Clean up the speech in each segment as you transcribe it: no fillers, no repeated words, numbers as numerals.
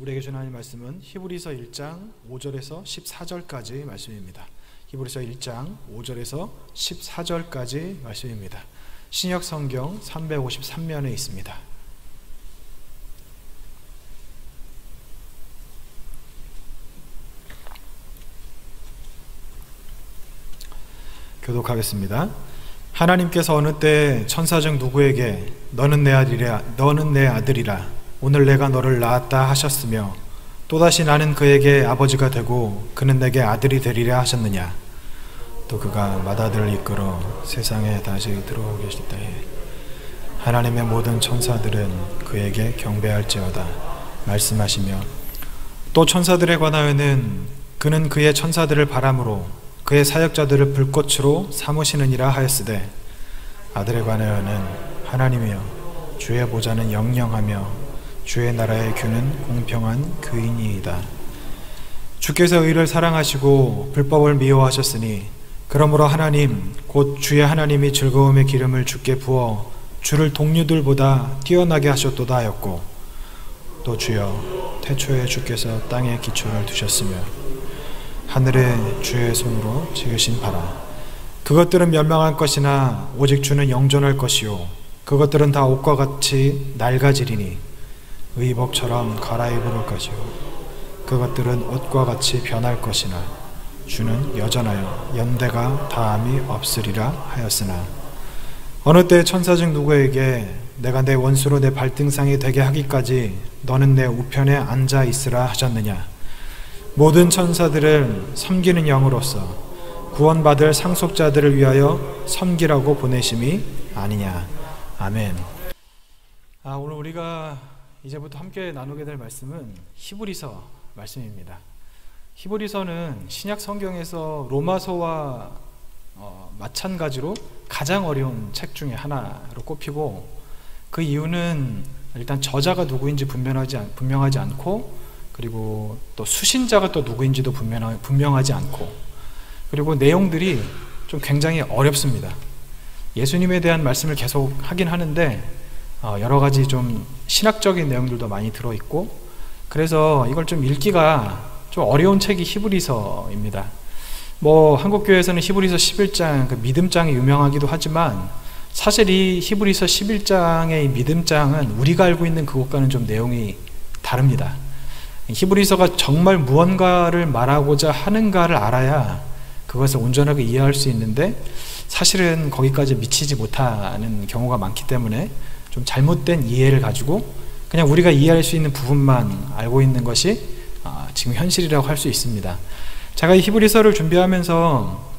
우리에게 주는 하나님 말씀은 히브리서 1장 5절에서 14절까지 말씀입니다. 히브리서 1장 5절에서 14절까지 말씀입니다. 신약 성경 353면에 있습니다. 교독하겠습니다. 하나님께서 어느 때 천사 중 누구에게 너는 내 아들이라 오늘 내가 너를 낳았다 하셨으며 또다시 나는 그에게 아버지가 되고 그는 내게 아들이 되리라 하셨느냐. 또 그가 맏아들을 이끌어 세상에 다시 들어오게 하실 때에 하나님의 모든 천사들은 그에게 경배할지어다 말씀하시며, 또 천사들에 관하여는 그는 그의 천사들을 바람으로 그의 사역자들을 불꽃으로 삼으시느니라 하였으되, 아들에 관하여는 하나님이여 주의 보좌는 영영하며 주의 나라의 규는 공평한 규이니이다. 주께서 의를 사랑하시고 불법을 미워하셨으니 그러므로 하나님 곧 주의 하나님이 즐거움의 기름을 주께 부어 주를 동류들보다 뛰어나게 하셨도다 하였고, 또 주여 태초에 주께서 땅에 기초를 두셨으며 하늘에 주의 손으로 지으신 바라. 그것들은 멸망할 것이나 오직 주는 영존할 것이요 그것들은 다 옷과 같이 낡아지리니 의복처럼 갈아입을 것이요 그것들은 옷과 같이 변할 것이나 주는 여전하여 연대가 다함이 없으리라 하였으나, 어느 때 천사 중 누구에게 내가 내 원수로 내 발등상이 되게 하기까지 너는 내 우편에 앉아 있으라 하셨느냐. 모든 천사들을 섬기는 영으로서 구원받을 상속자들을 위하여 섬기라고 보내심이 아니냐. 아멘. 오늘 우리가 이제부터 함께 나누게 될 말씀은 히브리서 말씀입니다. 히브리서는 신약 성경에서 로마서와 마찬가지로 가장 어려운 책 중에 하나로 꼽히고, 그 이유는 일단 저자가 누구인지 분명하지 않고, 그리고 또 수신자가 또 누구인지도 분명하지 않고, 그리고 내용들이 좀 굉장히 어렵습니다. 예수님에 대한 말씀을 계속 하긴 하는데 여러 가지 좀 신학적인 내용들도 많이 들어있고, 그래서 이걸 좀 읽기가 좀 어려운 책이 히브리서입니다. 한국교회에서는 히브리서 11장, 그 믿음장이 유명하기도 하지만 사실 이 히브리서 11장의 이 믿음장은 우리가 알고 있는 그것과는 좀 내용이 다릅니다. 히브리서가 정말 무언가를 말하고자 하는가를 알아야 그것을 온전하게 이해할 수 있는데, 사실은 거기까지 미치지 못하는 경우가 많기 때문에 좀 잘못된 이해를 가지고 그냥 우리가 이해할 수 있는 부분만 알고 있는 것이 지금 현실이라고 할 수 있습니다. 제가 이 히브리서를 준비하면서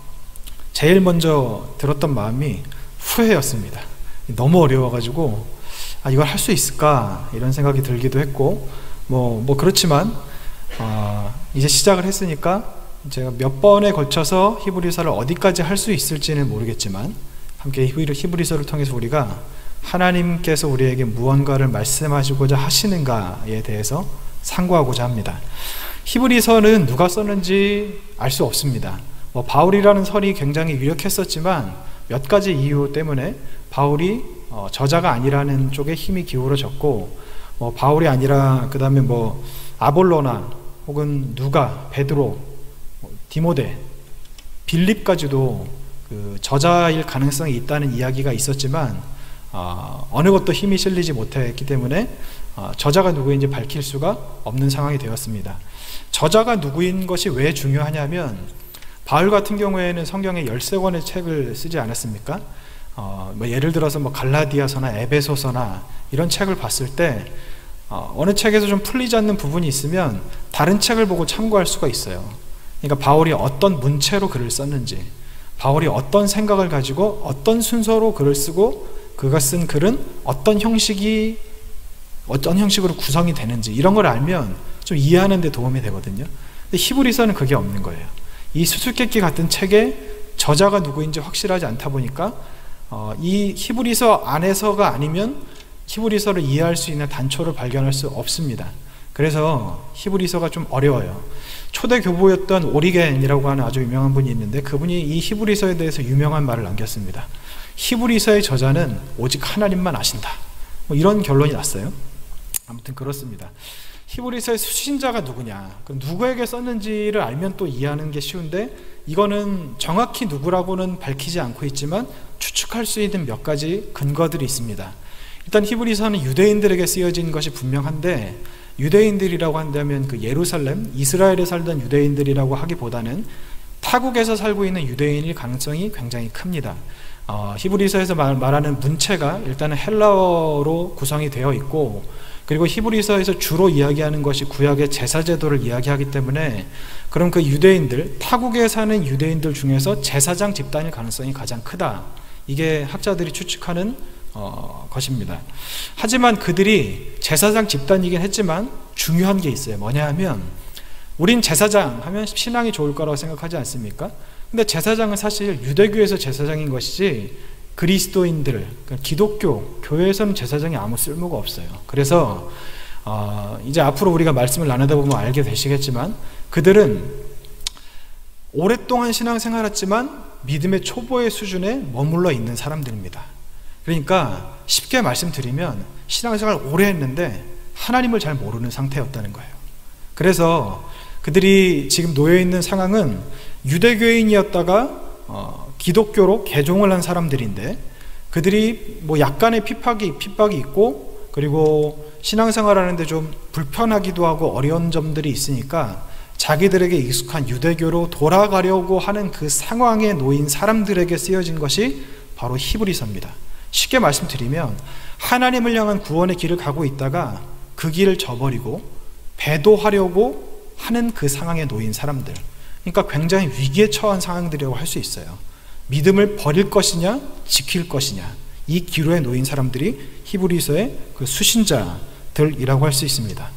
제일 먼저 들었던 마음이 후회였습니다. 너무 어려워가지고 이걸 할 수 있을까 이런 생각이 들기도 했고, 그렇지만 이제 시작을 했으니까 제가 몇 번에 걸쳐서 히브리서를 어디까지 할 수 있을지는 모르겠지만 함께 히브리서를 통해서 우리가 하나님께서 우리에게 무언가를 말씀하시고자 하시는가에 대해서 상고하고자 합니다. 히브리서는 누가 썼는지 알 수 없습니다. 바울이라는 설이 굉장히 유력했었지만 몇 가지 이유 때문에 바울이 저자가 아니라는 쪽에 힘이 기울어졌고, 바울이 아니라 그 다음에 아볼로나 혹은 누가, 베드로, 디모데, 빌립까지도 그 저자일 가능성이 있다는 이야기가 있었지만 어느 것도 힘이 실리지 못했기 때문에 저자가 누구인지 밝힐 수가 없는 상황이 되었습니다. 저자가 누구인 것이 왜 중요하냐면, 바울 같은 경우에는 성경에 13권의 책을 쓰지 않았습니까? 예를 들어서 갈라디아서나 에베소서나 이런 책을 봤을 때 어느 책에서 좀 풀리지 않는 부분이 있으면 다른 책을 보고 참고할 수가 있어요. 그러니까 바울이 어떤 문체로 글을 썼는지, 바울이 어떤 생각을 가지고 어떤 순서로 글을 쓰고 그가 쓴 글은 어떤 형식으로 구성이 되는지, 이런 걸 알면 좀 이해하는 데 도움이 되거든요. 근데 히브리서는 그게 없는 거예요. 이 수수께끼 같은 책에 저자가 누구인지 확실하지 않다 보니까 이 히브리서 안에서가 아니면 히브리서를 이해할 수 있는 단초를 발견할 수 없습니다. 그래서 히브리서가 좀 어려워요. 초대 교부였던 오리겐이라고 하는 아주 유명한 분이 있는데, 그분이 이 히브리서에 대해서 유명한 말을 남겼습니다. 히브리서의 저자는 오직 하나님만 아신다, 이런 결론이 났어요. 아무튼 그렇습니다. 히브리서의 수신자가 누구냐, 누구에게 썼는지를 알면 또 이해하는 게 쉬운데, 이거는 정확히 누구라고는 밝히지 않고 있지만 추측할 수 있는 몇 가지 근거들이 있습니다. 일단 히브리서는 유대인들에게 쓰여진 것이 분명한데, 유대인들이라고 한다면 그 예루살렘, 이스라엘에 살던 유대인들이라고 하기보다는 타국에서 살고 있는 유대인일 가능성이 굉장히 큽니다. 히브리서에서 말하는 문체가 일단은 헬라어로 구성이 되어 있고, 그리고 히브리서에서 주로 이야기하는 것이 구약의 제사제도를 이야기하기 때문에, 그럼 그 유대인들, 타국에 사는 유대인들 중에서 제사장 집단일 가능성이 가장 크다, 이게 학자들이 추측하는 것입니다. 하지만 그들이 제사장 집단이긴 했지만 중요한 게 있어요. 뭐냐 하면, 우린 제사장 하면 신앙이 좋을 거라고 생각하지 않습니까? 근데 제사장은 사실 유대교에서 제사장인 것이지 그리스도인들, 그러니까 기독교, 교회에서는 제사장이 아무 쓸모가 없어요. 그래서 이제 앞으로 우리가 말씀을 나누다 보면 알게 되시겠지만, 그들은 오랫동안 신앙생활했지만 믿음의 초보의 수준에 머물러 있는 사람들입니다. 그러니까 쉽게 말씀드리면 신앙생활 오래 했는데 하나님을 잘 모르는 상태였다는 거예요. 그래서 그들이 지금 놓여있는 상황은 유대교인이었다가 기독교로 개종을 한 사람들인데, 그들이 뭐 약간의 핍박이 있고, 그리고 신앙생활 하는데 좀 불편하기도 하고 어려운 점들이 있으니까 자기들에게 익숙한 유대교로 돌아가려고 하는 그 상황에 놓인 사람들에게 쓰여진 것이 바로 히브리서입니다. 쉽게 말씀드리면 하나님을 향한 구원의 길을 가고 있다가 그 길을 저버리고 배도하려고 하는 그 상황에 놓인 사람들, 그러니까 굉장히 위기에 처한 상황들이라고 할 수 있어요. 믿음을 버릴 것이냐 지킬 것이냐, 이 기로에 놓인 사람들이 히브리서의 그 수신자들이라고 할 수 있습니다.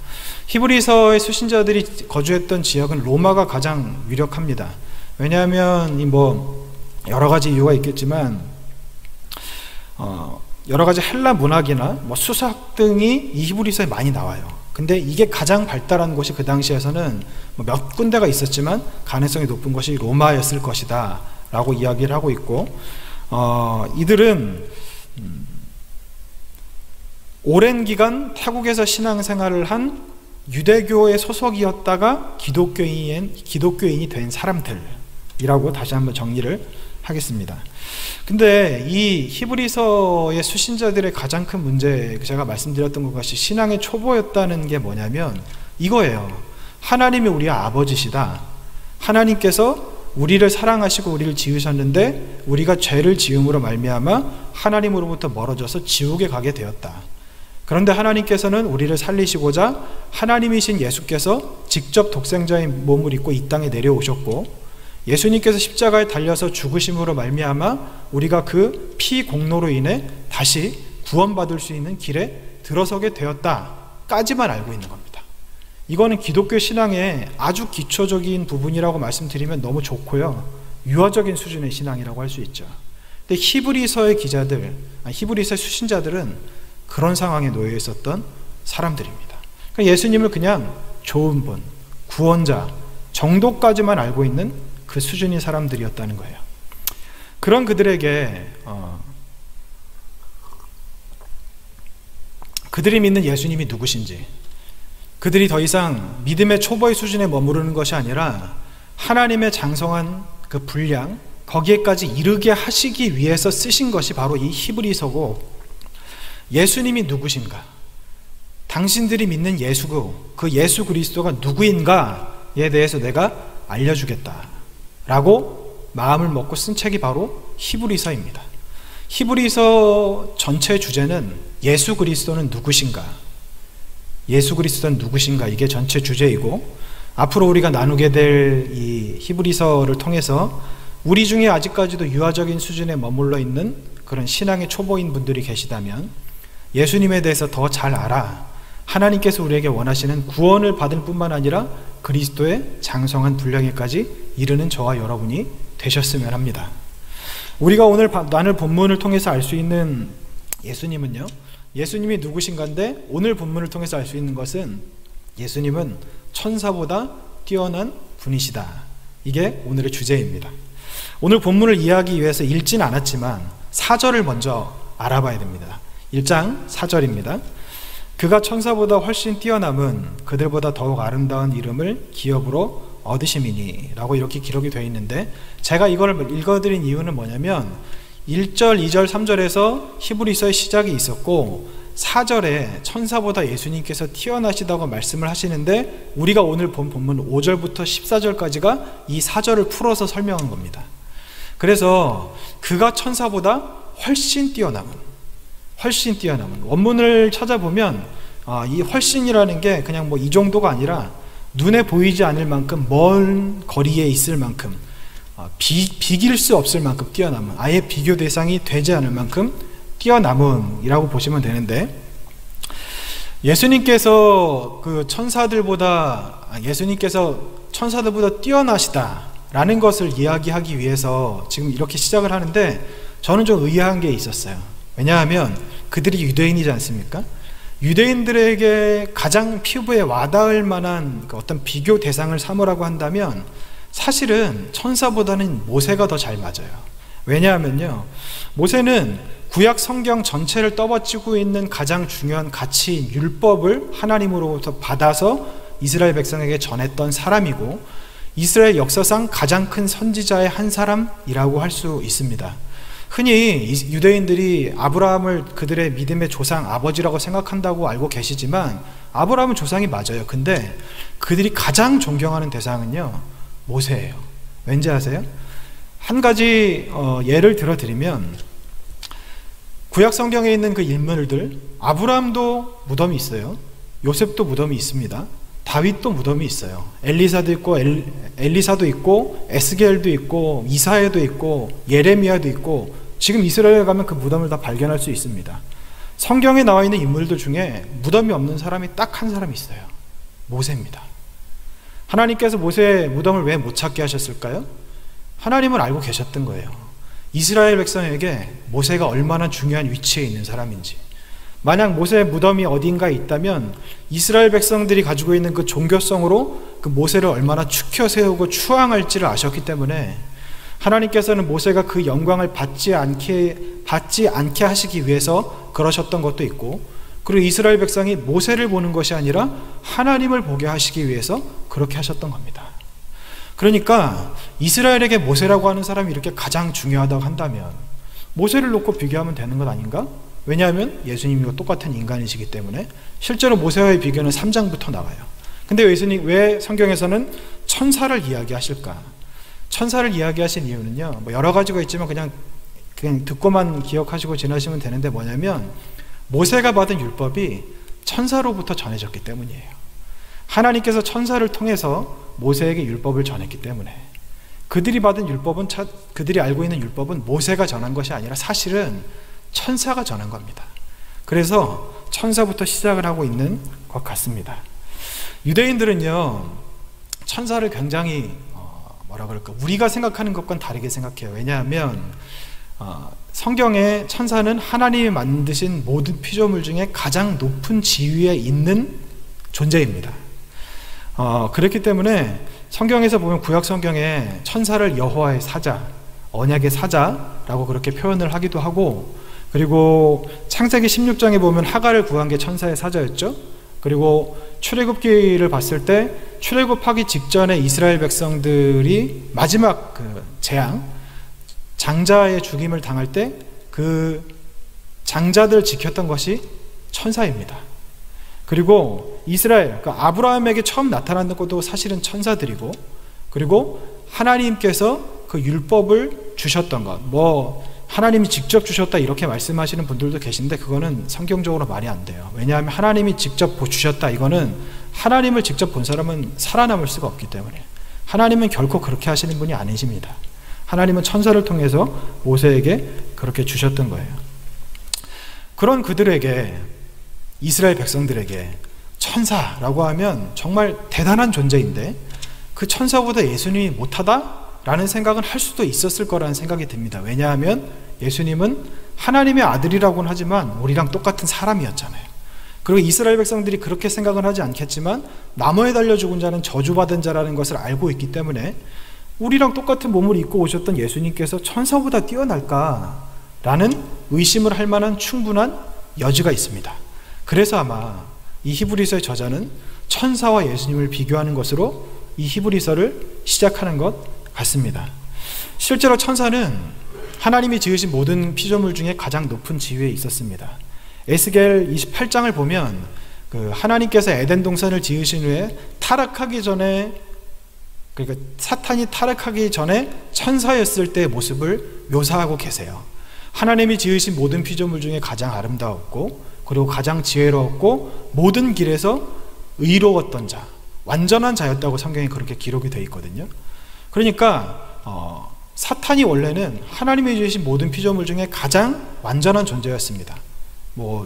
히브리서의 수신자들이 거주했던 지역은 로마가 가장 유력합니다. 왜냐하면 뭐 여러 가지 이유가 있겠지만 여러 가지 헬라 문학이나 뭐 수사학 등이 이 히브리서에 많이 나와요. 근데 이게 가장 발달한 곳이 그 당시에서는 뭐 몇 군데가 있었지만 가능성이 높은 것이 로마였을 것이다 라고 이야기를 하고 있고, 이들은 오랜 기간 타국에서 신앙생활을 한 유대교의 소속이었다가 기독교인이 된 사람들이라고 다시 한번 정리를 하겠습니다. 근데 이 히브리서의 수신자들의 가장 큰 문제, 제가 말씀드렸던 것이 신앙의 초보였다는 게 뭐냐면 이거예요. 하나님이 우리의 아버지시다. 하나님께서 우리를 사랑하시고 우리를 지으셨는데 우리가 죄를 지음으로 말미암아 하나님으로부터 멀어져서 지옥에 가게 되었다. 그런데 하나님께서는 우리를 살리시고자 하나님이신 예수께서 직접 독생자의 몸을 입고 이 땅에 내려오셨고, 예수님께서 십자가에 달려서 죽으심으로 말미암아 우리가 그 피 공로로 인해 다시 구원받을 수 있는 길에 들어서게 되었다까지만 알고 있는 겁니다. 이거는 기독교 신앙의 아주 기초적인 부분이라고 말씀드리면 너무 좋고요, 유아적인 수준의 신앙이라고 할 수 있죠. 근데 히브리서의 기자들, 히브리서의 수신자들은 그런 상황에 놓여 있었던 사람들입니다. 그러니까 예수님을 그냥 좋은 분, 구원자 정도까지만 알고 있는 그 수준의 사람들이었다는 거예요. 그런 그들에게 그들이 믿는 예수님이 누구신지, 그들이 더 이상 믿음의 초보의 수준에 머무르는 것이 아니라 하나님의 장성한 그 분량, 거기에까지 이르게 하시기 위해서 쓰신 것이 바로 이 히브리서고, 예수님이 누구신가, 당신들이 믿는 예수고 그 예수 그리스도가 누구인가에 대해서 내가 알려주겠다 라고 마음을 먹고 쓴 책이 바로 히브리서입니다. 히브리서 전체 주제는 예수 그리스도는 누구신가, 예수 그리스도는 누구신가, 이게 전체 주제이고, 앞으로 우리가 나누게 될 이 히브리서를 통해서 우리 중에 아직까지도 유아적인 수준에 머물러 있는 그런 신앙의 초보인 분들이 계시다면 예수님에 대해서 더 잘 알아 하나님께서 우리에게 원하시는 구원을 받을 뿐만 아니라 그리스도의 장성한 분량에까지 이르는 저와 여러분이 되셨으면 합니다. 우리가 오늘 나눌 본문을 통해서 알 수 있는 예수님은요, 예수님이 누구신가인데 오늘 본문을 통해서 알 수 있는 것은 예수님은 천사보다 뛰어난 분이시다. 이게 오늘의 주제입니다. 오늘 본문을 이해하기 위해서 읽진 않았지만 4절을 먼저 알아봐야 됩니다. 1장 4절입니다. 그가 천사보다 훨씬 뛰어남은 그들보다 더욱 아름다운 이름을 기업으로 얻으심이니 라고 이렇게 기록이 되어 있는데, 제가 이걸 읽어드린 이유는 뭐냐면 1절, 2절, 3절에서 히브리서의 시작이 있었고 4절에 천사보다 예수님께서 뛰어나시다고 말씀을 하시는데, 우리가 오늘 본 본문 5절부터 14절까지가 이 4절을 풀어서 설명한 겁니다. 그래서 그가 천사보다 훨씬 뛰어남은 원문을 찾아보면 이 훨씬이라는 게 그냥 뭐 이 정도가 아니라 눈에 보이지 않을 만큼 먼 거리에 있을 만큼 비길 수 없을 만큼 뛰어남은, 아예 비교 대상이 되지 않을 만큼 뛰어남은이라고 보시면 되는데, 예수님께서 천사들보다 뛰어나시다라는 것을 이야기하기 위해서 지금 이렇게 시작을 하는데, 저는 좀 의아한 게 있었어요. 왜냐하면 그들이 유대인이지 않습니까? 유대인들에게 가장 피부에 와닿을 만한 어떤 비교 대상을 삼으라고 한다면 사실은 천사보다는 모세가 더 잘 맞아요. 왜냐하면요, 모세는 구약 성경 전체를 떠받치고 있는 가장 중요한 가치인 율법을 하나님으로부터 받아서 이스라엘 백성에게 전했던 사람이고, 이스라엘 역사상 가장 큰 선지자의 한 사람이라고 할 수 있습니다. 흔히 유대인들이 아브라함을 그들의 믿음의 조상, 아버지라고 생각한다고 알고 계시지만 아브라함은 조상이 맞아요. 근데 그들이 가장 존경하는 대상은요, 모세예요. 왠지 아세요? 한 가지 예를 들어드리면, 구약 성경에 있는 그 인물들, 아브라함도 무덤이 있어요. 요셉도 무덤이 있습니다. 다윗도 무덤이 있어요. 엘리사도 있고 엘리사도 있고 에스겔도 있고 이사야도 있고 예레미야도 있고, 지금 이스라엘에 가면 그 무덤을 다 발견할 수 있습니다. 성경에 나와 있는 인물들 중에 무덤이 없는 사람이 딱 한 사람이 있어요. 모세입니다. 하나님께서 모세의 무덤을 왜 못 찾게 하셨을까요? 하나님은 알고 계셨던 거예요. 이스라엘 백성에게 모세가 얼마나 중요한 위치에 있는 사람인지. 만약 모세의 무덤이 어딘가에 있다면 이스라엘 백성들이 가지고 있는 그 종교성으로 그 모세를 얼마나 추켜 세우고 추앙할지를 아셨기 때문에 하나님께서는 모세가 그 영광을 받지 않게 하시기 위해서 그러셨던 것도 있고, 그리고 이스라엘 백성이 모세를 보는 것이 아니라 하나님을 보게 하시기 위해서 그렇게 하셨던 겁니다. 그러니까 이스라엘에게 모세라고 하는 사람이 이렇게 가장 중요하다고 한다면 모세를 놓고 비교하면 되는 것 아닌가? 왜냐하면 예수님과 똑같은 인간이시기 때문에. 실제로 모세와의 비교는 3장부터 나와요. 근데 왜 성경에서는 천사를 이야기하실까? 천사를 이야기하신 이유는요, 뭐 여러 가지가 있지만 그냥 듣고만 기억하시고 지나시면 되는데, 뭐냐면 모세가 받은 율법이 천사로부터 전해졌기 때문이에요. 하나님께서 천사를 통해서 모세에게 율법을 전했기 때문에, 그들이 알고 있는 율법은 모세가 전한 것이 아니라 사실은 천사가 전한 겁니다. 그래서 천사부터 시작을 하고 있는 것 같습니다. 유대인들은요, 천사를 굉장히 우리가 생각하는 것과는 다르게 생각해요. 왜냐하면 성경에 천사는 하나님이 만드신 모든 피조물 중에 가장 높은 지위에 있는 존재입니다. 그렇기 때문에 성경에서 보면 구약 성경에 천사를 여호와의 사자, 언약의 사자라고 그렇게 표현을 하기도 하고, 그리고 창세기 16장에 보면 하갈을 구한 게 천사의 사자였죠. 그리고 출애굽기를 봤을 때 출애굽하기 직전에 이스라엘 백성들이 마지막 그 재앙, 장자의 죽임을 당할 때 그 장자들을 지켰던 것이 천사입니다. 그리고 이스라엘, 그러니까 아브라함에게 처음 나타났던 것도 사실은 천사들이고, 그리고 하나님께서 그 율법을 주셨던 것, 하나님이 직접 주셨다 이렇게 말씀하시는 분들도 계신데 그거는 성경적으로 말이 안 돼요. 왜냐하면 하나님이 직접 주셨다, 이거는 하나님을 직접 본 사람은 살아남을 수가 없기 때문에. 하나님은 결코 그렇게 하시는 분이 아니십니다. 하나님은 천사를 통해서 모세에게 그렇게 주셨던 거예요. 그런 그들에게, 이스라엘 백성들에게 천사라고 하면 정말 대단한 존재인데, 그 천사보다 예수님이 못하다? 라는 생각은 할 수도 있었을 거라는 생각이 듭니다. 왜냐하면 예수님은 하나님의 아들이라고는 하지만 우리랑 똑같은 사람이었잖아요. 그리고 이스라엘 백성들이 그렇게 생각은 하지 않겠지만 나무에 달려 죽은 자는 저주받은 자라는 것을 알고 있기 때문에 우리랑 똑같은 몸을 입고 오셨던 예수님께서 천사보다 뛰어날까라는 의심을 할 만한 충분한 여지가 있습니다. 그래서 아마 이 히브리서의 저자는 천사와 예수님을 비교하는 것으로 이 히브리서를 시작하는 것 같습니다. 실제로 천사는 하나님이 지으신 모든 피조물 중에 가장 높은 지위에 있었습니다. 에스겔 28장을 보면 하나님께서 에덴 동산을 지으신 후에 타락하기 전에, 그러니까 사탄이 타락하기 전에 천사였을 때의 모습을 묘사하고 계세요. 하나님이 지으신 모든 피조물 중에 가장 아름다웠고, 그리고 가장 지혜로웠고, 모든 길에서 의로웠던 자, 완전한 자였다고 성경에 그렇게 기록이 되어 있거든요. 그러니까 사탄이 원래는 하나님이 지으신 모든 피조물 중에 가장 완전한 존재였습니다.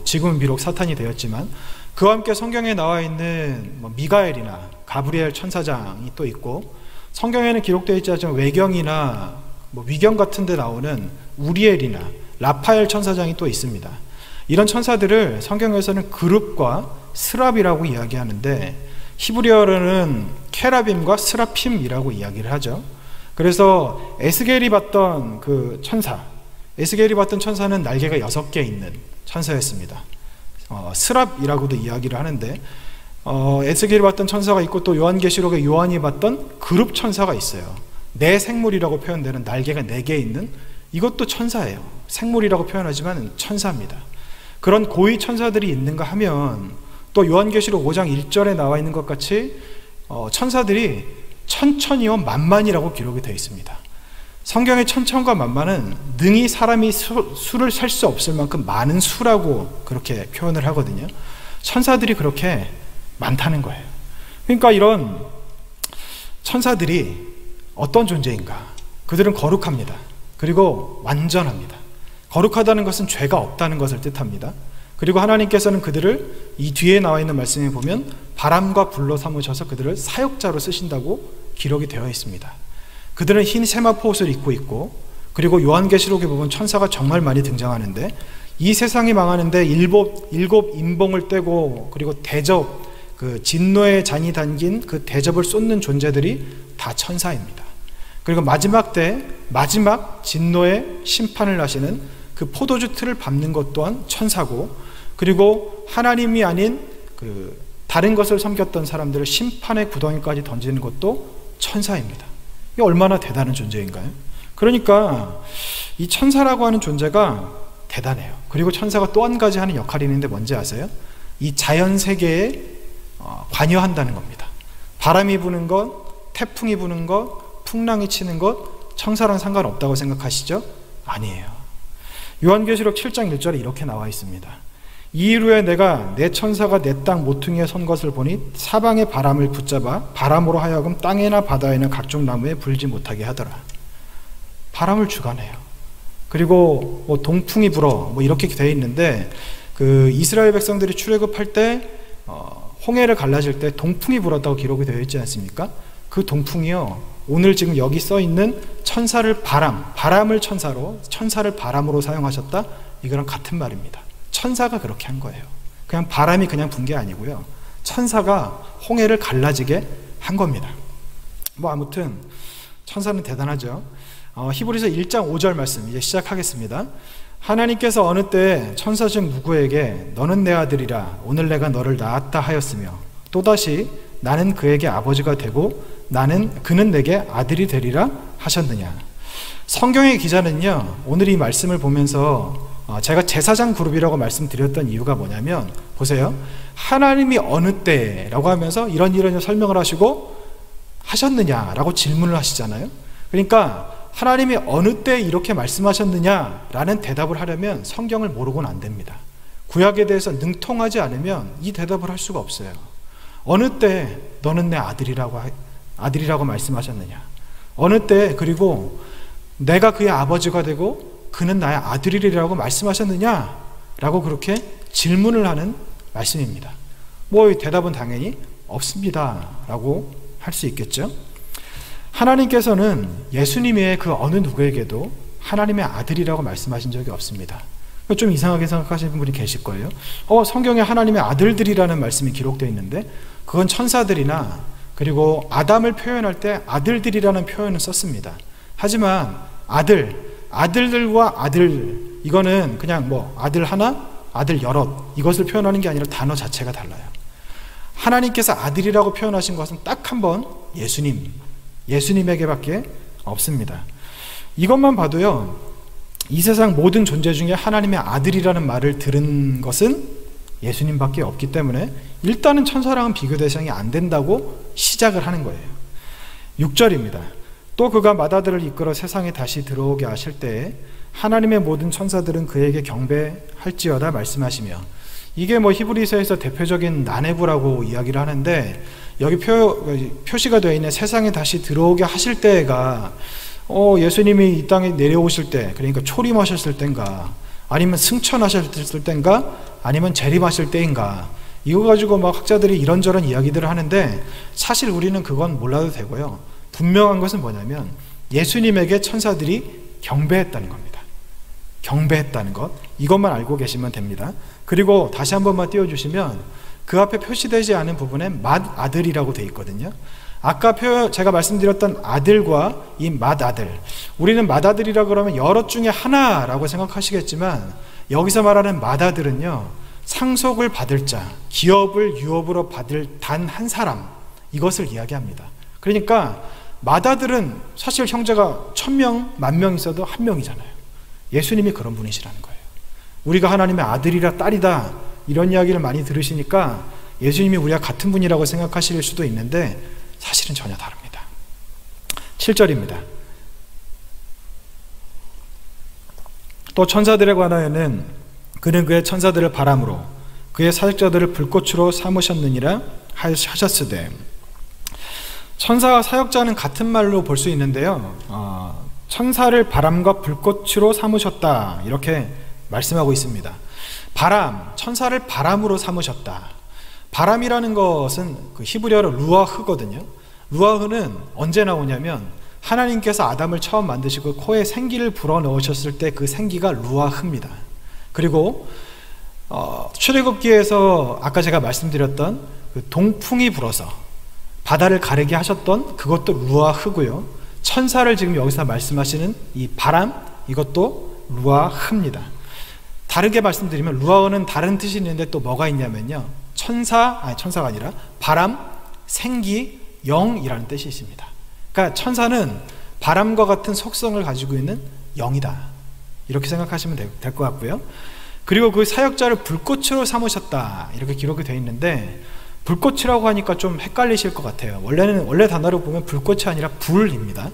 지금은 비록 사탄이 되었지만, 그와 함께 성경에 나와 있는 미가엘이나 가브리엘 천사장이 또 있고, 성경에는 기록되어 있지 않지만 외경이나 위경 같은 데 나오는 우리엘이나 라파엘 천사장이 또 있습니다. 이런 천사들을 성경에서는 그룹과 스랍이라고 이야기하는데, 히브리어로는 케라빔과 스라핌이라고 이야기를 하죠. 그래서 에스겔이 봤던 에스겔이 봤던 천사는 날개가 6개 있는 천사였습니다. 스랍이라고도 이야기를 하는데, 에스겔이 봤던 천사가 있고, 또 요한계시록에 요한이 봤던 그룹 천사가 있어요. 내 생물이라고 표현되는 날개가 4개 있는, 이것도 천사예요. 생물이라고 표현하지만 천사입니다. 그런 고위 천사들이 있는가 하면, 또 요한계시록 5장 1절에 나와 있는 것 같이 천사들이 천천히와 만만이라고 기록이 되어 있습니다. 성경의 천천과 만만은 능히 사람이 수를 셀 수 없을 만큼 많은 수라고 그렇게 표현을 하거든요. 천사들이 그렇게 많다는 거예요. 그러니까 이런 천사들이 어떤 존재인가? 그들은 거룩합니다. 그리고 완전합니다. 거룩하다는 것은 죄가 없다는 것을 뜻합니다. 그리고 하나님께서는 그들을 이 뒤에 나와 있는 말씀에 보면 바람과 불로 삼으셔서 그들을 사역자로 쓰신다고 기록이 되어 있습니다. 그들은 흰 세마포 옷을 입고 있고, 그리고 요한계시록에 보면 천사가 정말 많이 등장하는데, 이 세상이 망하는데 일곱 인봉을 떼고, 그리고 대접, 진노의 잔이 담긴 그 대접을 쏟는 존재들이 다 천사입니다. 그리고 마지막 진노의 심판을 하시는 그 포도주 틀을 밟는 것 또한 천사고, 그리고 하나님이 아닌 다른 것을 섬겼던 사람들을 심판의 구덩이까지 던지는 것도 천사입니다. 이게 얼마나 대단한 존재인가요? 그러니까 이 천사라고 하는 존재가 대단해요. 그리고 천사가 또 한 가지 하는 역할이 있는데 뭔지 아세요? 이 자연 세계에 관여한다는 겁니다. 바람이 부는 것, 태풍이 부는 것, 풍랑이 치는 것, 천사랑 상관없다고 생각하시죠? 아니에요. 요한계시록 7장 1절에 이렇게 나와 있습니다. 이일 후에 내가 내 천사가 내 땅 모퉁이에 선 것을 보니 사방의 바람을 붙잡아 바람으로 하여금 땅에나 바다에나 각종 나무에 불지 못하게 하더라. 바람을 주관해요. 그리고 동풍이 불어 이렇게 되어 있는데, 이스라엘 백성들이 출애굽할 때 홍해를 갈라질 때 동풍이 불었다고 기록이 되어 있지 않습니까? 그 동풍이요, 오늘 지금 여기 써 있는 천사를 바람을 천사를 바람으로 사용하셨다, 이거랑 같은 말입니다. 천사가 그렇게 한 거예요. 그냥 바람이 그냥 분 게 아니고요, 천사가 홍해를 갈라지게 한 겁니다. 아무튼 천사는 대단하죠. 히브리서 1장 5절 말씀 이제 시작하겠습니다. 하나님께서 어느 때 천사 중 누구에게 너는 내 아들이라 오늘 내가 너를 낳았다 하였으며, 또다시 나는 그에게 아버지가 되고 그는 내게 아들이 되리라 하셨느냐. 성경의 기자는요, 오늘 이 말씀을 보면서 제가 제사장 그룹이라고 말씀드렸던 이유가 뭐냐면, 보세요, 하나님이 어느 때라고 하면서 이런 설명을 하셨느냐라고 질문을 하시잖아요. 그러니까 하나님이 어느 때 이렇게 말씀하셨느냐라는 대답을 하려면 성경을 모르고는 안 됩니다. 구약에 대해서 능통하지 않으면 이 대답을 할 수가 없어요. 어느 때 너는 내 아들이라고 말씀하셨느냐, 어느 때, 그리고 내가 그의 아버지가 되고 그는 나의 아들이라고 말씀하셨느냐라고 그렇게 질문을 하는 말씀입니다. 대답은 당연히 없습니다 라고 할 수 있겠죠. 하나님께서는 예수님 외에 그 어느 누구에게도 하나님의 아들이라고 말씀하신 적이 없습니다. 좀 이상하게 생각하시는 분이 계실 거예요. 성경에 하나님의 아들들이라는 말씀이 기록되어 있는데, 그건 천사들이나 그리고 아담을 표현할 때 아들들이라는 표현을 썼습니다. 하지만 아들들과 아들, 이거는 그냥 아들 하나, 아들 여럿, 이것을 표현하는 게 아니라 단어 자체가 달라요. 하나님께서 아들이라고 표현하신 것은 딱 한 번 예수님에게밖에 없습니다. 이것만 봐도요, 이 세상 모든 존재 중에 하나님의 아들이라는 말을 들은 것은 예수님밖에 없기 때문에 일단은 천사랑은 비교 대상이 안 된다고 시작을 하는 거예요. 6절입니다. 또 그가 맏아들을 이끌어 세상에 다시 들어오게 하실 때에 하나님의 모든 천사들은 그에게 경배할지어다 말씀하시며, 이게 히브리서에서 대표적인 나네부라고 이야기를 하는데, 여기 표시가 되어 있는 세상에 다시 들어오게 하실 때가 예수님이 이 땅에 내려오실 때, 그러니까 초림하셨을 때인가, 아니면 승천하셨을 때인가, 아니면 재림하실 때인가, 이거 가지고 학자들이 이런저런 이야기들을 하는데, 사실 우리는 그건 몰라도 되고요. 분명한 것은 뭐냐면 예수님에게 천사들이 경배했다는 겁니다. 경배했다는 것, 이것만 알고 계시면 됩니다. 그리고 다시 한 번만 띄워주시면 그 앞에 표시되지 않은 부분에 맏아들이라고 되어 있거든요. 아까 제가 말씀드렸던 아들과 이 맏아들, 우리는 맏아들이라 그러면 여럿 중에 하나라고 생각하시겠지만, 여기서 말하는 맏아들은요, 상속을 받을 자, 기업을 유업으로 받을 단 한 사람, 이것을 이야기합니다. 그러니까 맏아들은 사실 형제가 1000명, 10,000명 있어도 한 명이잖아요. 예수님이 그런 분이시라는 거예요. 우리가 하나님의 아들이라 딸이다, 이런 이야기를 많이 들으시니까 예수님이 우리가 같은 분이라고 생각하실 수도 있는데 사실은 전혀 다릅니다. 7절입니다. 또 천사들에 관하여는 그는 그의 천사들을 바람으로 그의 사역자들을 불꽃으로 삼으셨느니라 하셨으되, 천사와 사역자는 같은 말로 볼 수 있는데요, 천사를 바람과 불꽃으로 삼으셨다, 이렇게 말씀하고 있습니다. 바람, 천사를 바람으로 삼으셨다. 바람이라는 것은 그 히브리어로 루아흐거든요. 루아흐는 언제 나오냐면 하나님께서 아담을 처음 만드시고 코에 생기를 불어넣으셨을 때 그 생기가 루아흐입니다. 그리고 출애굽기에서 아까 제가 말씀드렸던 그 동풍이 불어서 바다를 가르게 하셨던 그것도 루아흐고요. 천사를 지금 여기서 말씀하시는 이 바람, 이것도 루아흐입니다. 다르게 말씀드리면 루아흐는 다른 뜻이 있는데 또 뭐가 있냐면요, 천사가 아니라 바람, 생기, 영이라는 뜻이 있습니다. 그러니까 천사는 바람과 같은 속성을 가지고 있는 영이다, 이렇게 생각하시면 될 것 같고요. 그리고 그 사역자를 불꽃으로 삼으셨다, 이렇게 기록이 되어 있는데, 불꽃이라고 하니까 좀 헷갈리실 것 같아요. 원래 단어로 보면 불꽃이 아니라 불입니다.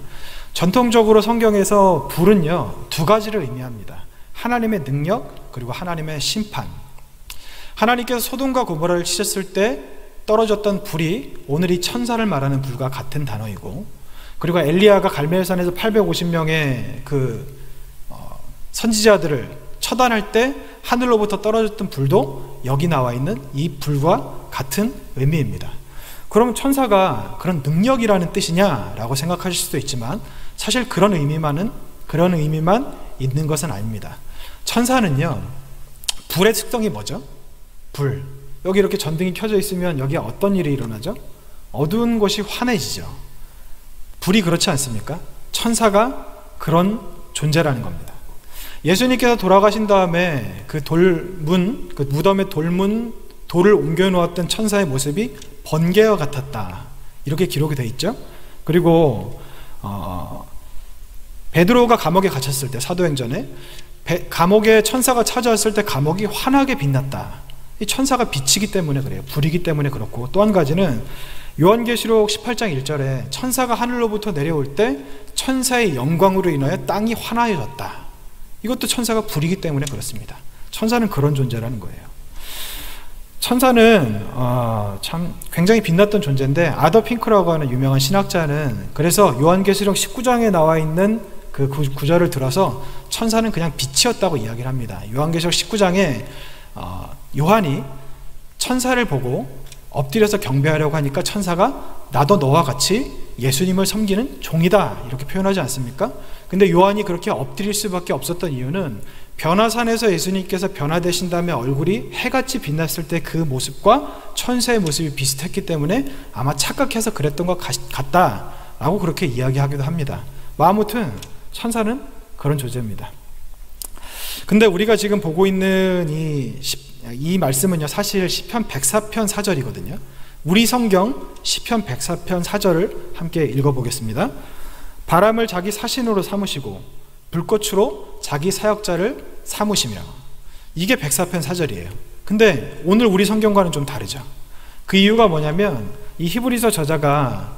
전통적으로 성경에서 불은요, 두 가지를 의미합니다. 하나님의 능력, 그리고 하나님의 심판. 하나님께서 소돔과 고모라를 치셨을 때 떨어졌던 불이 오늘 이 천사를 말하는 불과 같은 단어이고, 그리고 엘리야가 갈멜산에서 850명의 선지자들을 처단할 때 하늘로부터 떨어졌던 불도 여기 나와 있는 이 불과 같은 의미입니다. 그럼 천사가 그런 능력이라는 뜻이냐라고 생각하실 수도 있지만, 사실 그런 의미만 있는 것은 아닙니다. 천사는요, 불의 특성이 뭐죠? 불. 여기 이렇게 전등이 켜져 있으면 여기에 어떤 일이 일어나죠? 어두운 곳이 환해지죠. 불이 그렇지 않습니까? 천사가 그런 존재라는 겁니다. 예수님께서 돌아가신 다음에 그 무덤의 돌을 옮겨 놓았던 천사의 모습이 번개와 같았다, 이렇게 기록이 되어 있죠. 그리고 베드로가 감옥에 갇혔을 때, 사도행전에 감옥에 천사가 찾아왔을 때 감옥이 환하게 빛났다. 이 천사가 빛이기 때문에 그래요. 불이기 때문에 그렇고, 또 한 가지는 요한계시록 18장 1절에 천사가 하늘로부터 내려올 때 천사의 영광으로 인하여 땅이 환하여졌다. 이것도 천사가 불이기 때문에 그렇습니다. 천사는 그런 존재라는 거예요. 천사는 참 굉장히 빛났던 존재인데, 아더 핑크라고 하는 유명한 신학자는 그래서 요한계시록 19장에 나와 있는 그 구절을 들어서 천사는 그냥 빛이었다고 이야기를 합니다. 요한계시록 19장에 요한이 천사를 보고 엎드려서 경배하려고 하니까 천사가 나도 너와 같이 예수님을 섬기는 종이다, 이렇게 표현하지 않습니까? 근데 요한이 그렇게 엎드릴 수밖에 없었던 이유는 변화산에서 예수님께서 변화되신 다음에 얼굴이 해같이 빛났을 때 그 모습과 천사의 모습이 비슷했기 때문에 아마 착각해서 그랬던 것 같다라고 그렇게 이야기하기도 합니다. 아무튼 천사는 그런 존재입니다. 근데 우리가 지금 보고 있는 이 말씀은요, 사실 시편 104편 4절이거든요. 우리 성경 시편 104편 4절을 함께 읽어보겠습니다. 바람을 자기 사신으로 삼으시고 불꽃으로 자기 사역자를 삼으시며. 이게 104편 4절이에요. 근데 오늘 우리 성경과는 좀 다르죠. 그 이유가 뭐냐면 이 히브리서 저자가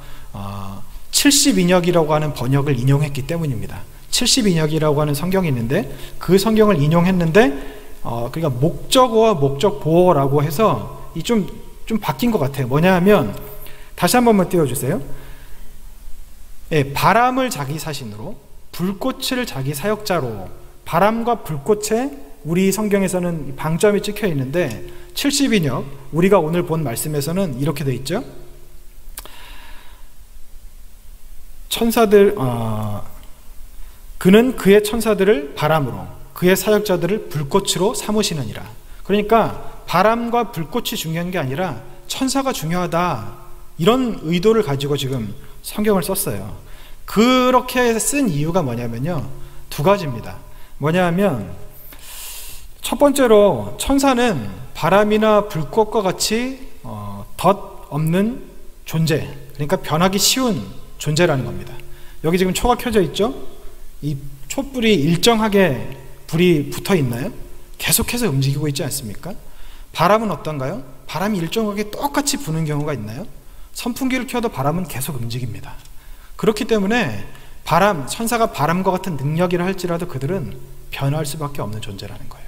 70인역이라고 하는 번역을 인용했기 때문입니다. 70인역이라고 하는 성경이 있는데 그 성경을 인용했는데 그러니까 목적어와 목적보어라고 해서 좀 바뀐 것 같아요. 뭐냐 하면 다시 한 번만 띄워주세요. 예, 바람을 자기 사신으로 불꽃을 자기 사역자로. 바람과 불꽃에 우리 성경에서는 방점이 찍혀 있는데 70인역 우리가 오늘 본 말씀에서는 이렇게 되어 있죠. 천사들 그는 그의 천사들을 바람으로 그의 사역자들을 불꽃으로 삼으시느니라. 그러니까 바람과 불꽃이 중요한 게 아니라 천사가 중요하다, 이런 의도를 가지고 지금 성경을 썼어요. 그렇게 쓴 이유가 뭐냐면요, 두 가지입니다. 뭐냐면 첫 번째로 천사는 바람이나 불꽃과 같이 덧 없는 존재, 그러니까 변하기 쉬운 존재라는 겁니다. 여기 지금 초가 켜져 있죠? 이 촛불이 일정하게 불이 붙어 있나요? 계속해서 움직이고 있지 않습니까? 바람은 어떤가요? 바람이 일정하게 똑같이 부는 경우가 있나요? 선풍기를 켜도 바람은 계속 움직입니다. 그렇기 때문에 천사가 바람과 같은 능력이라 할지라도 그들은 변할 수밖에 없는 존재라는 거예요.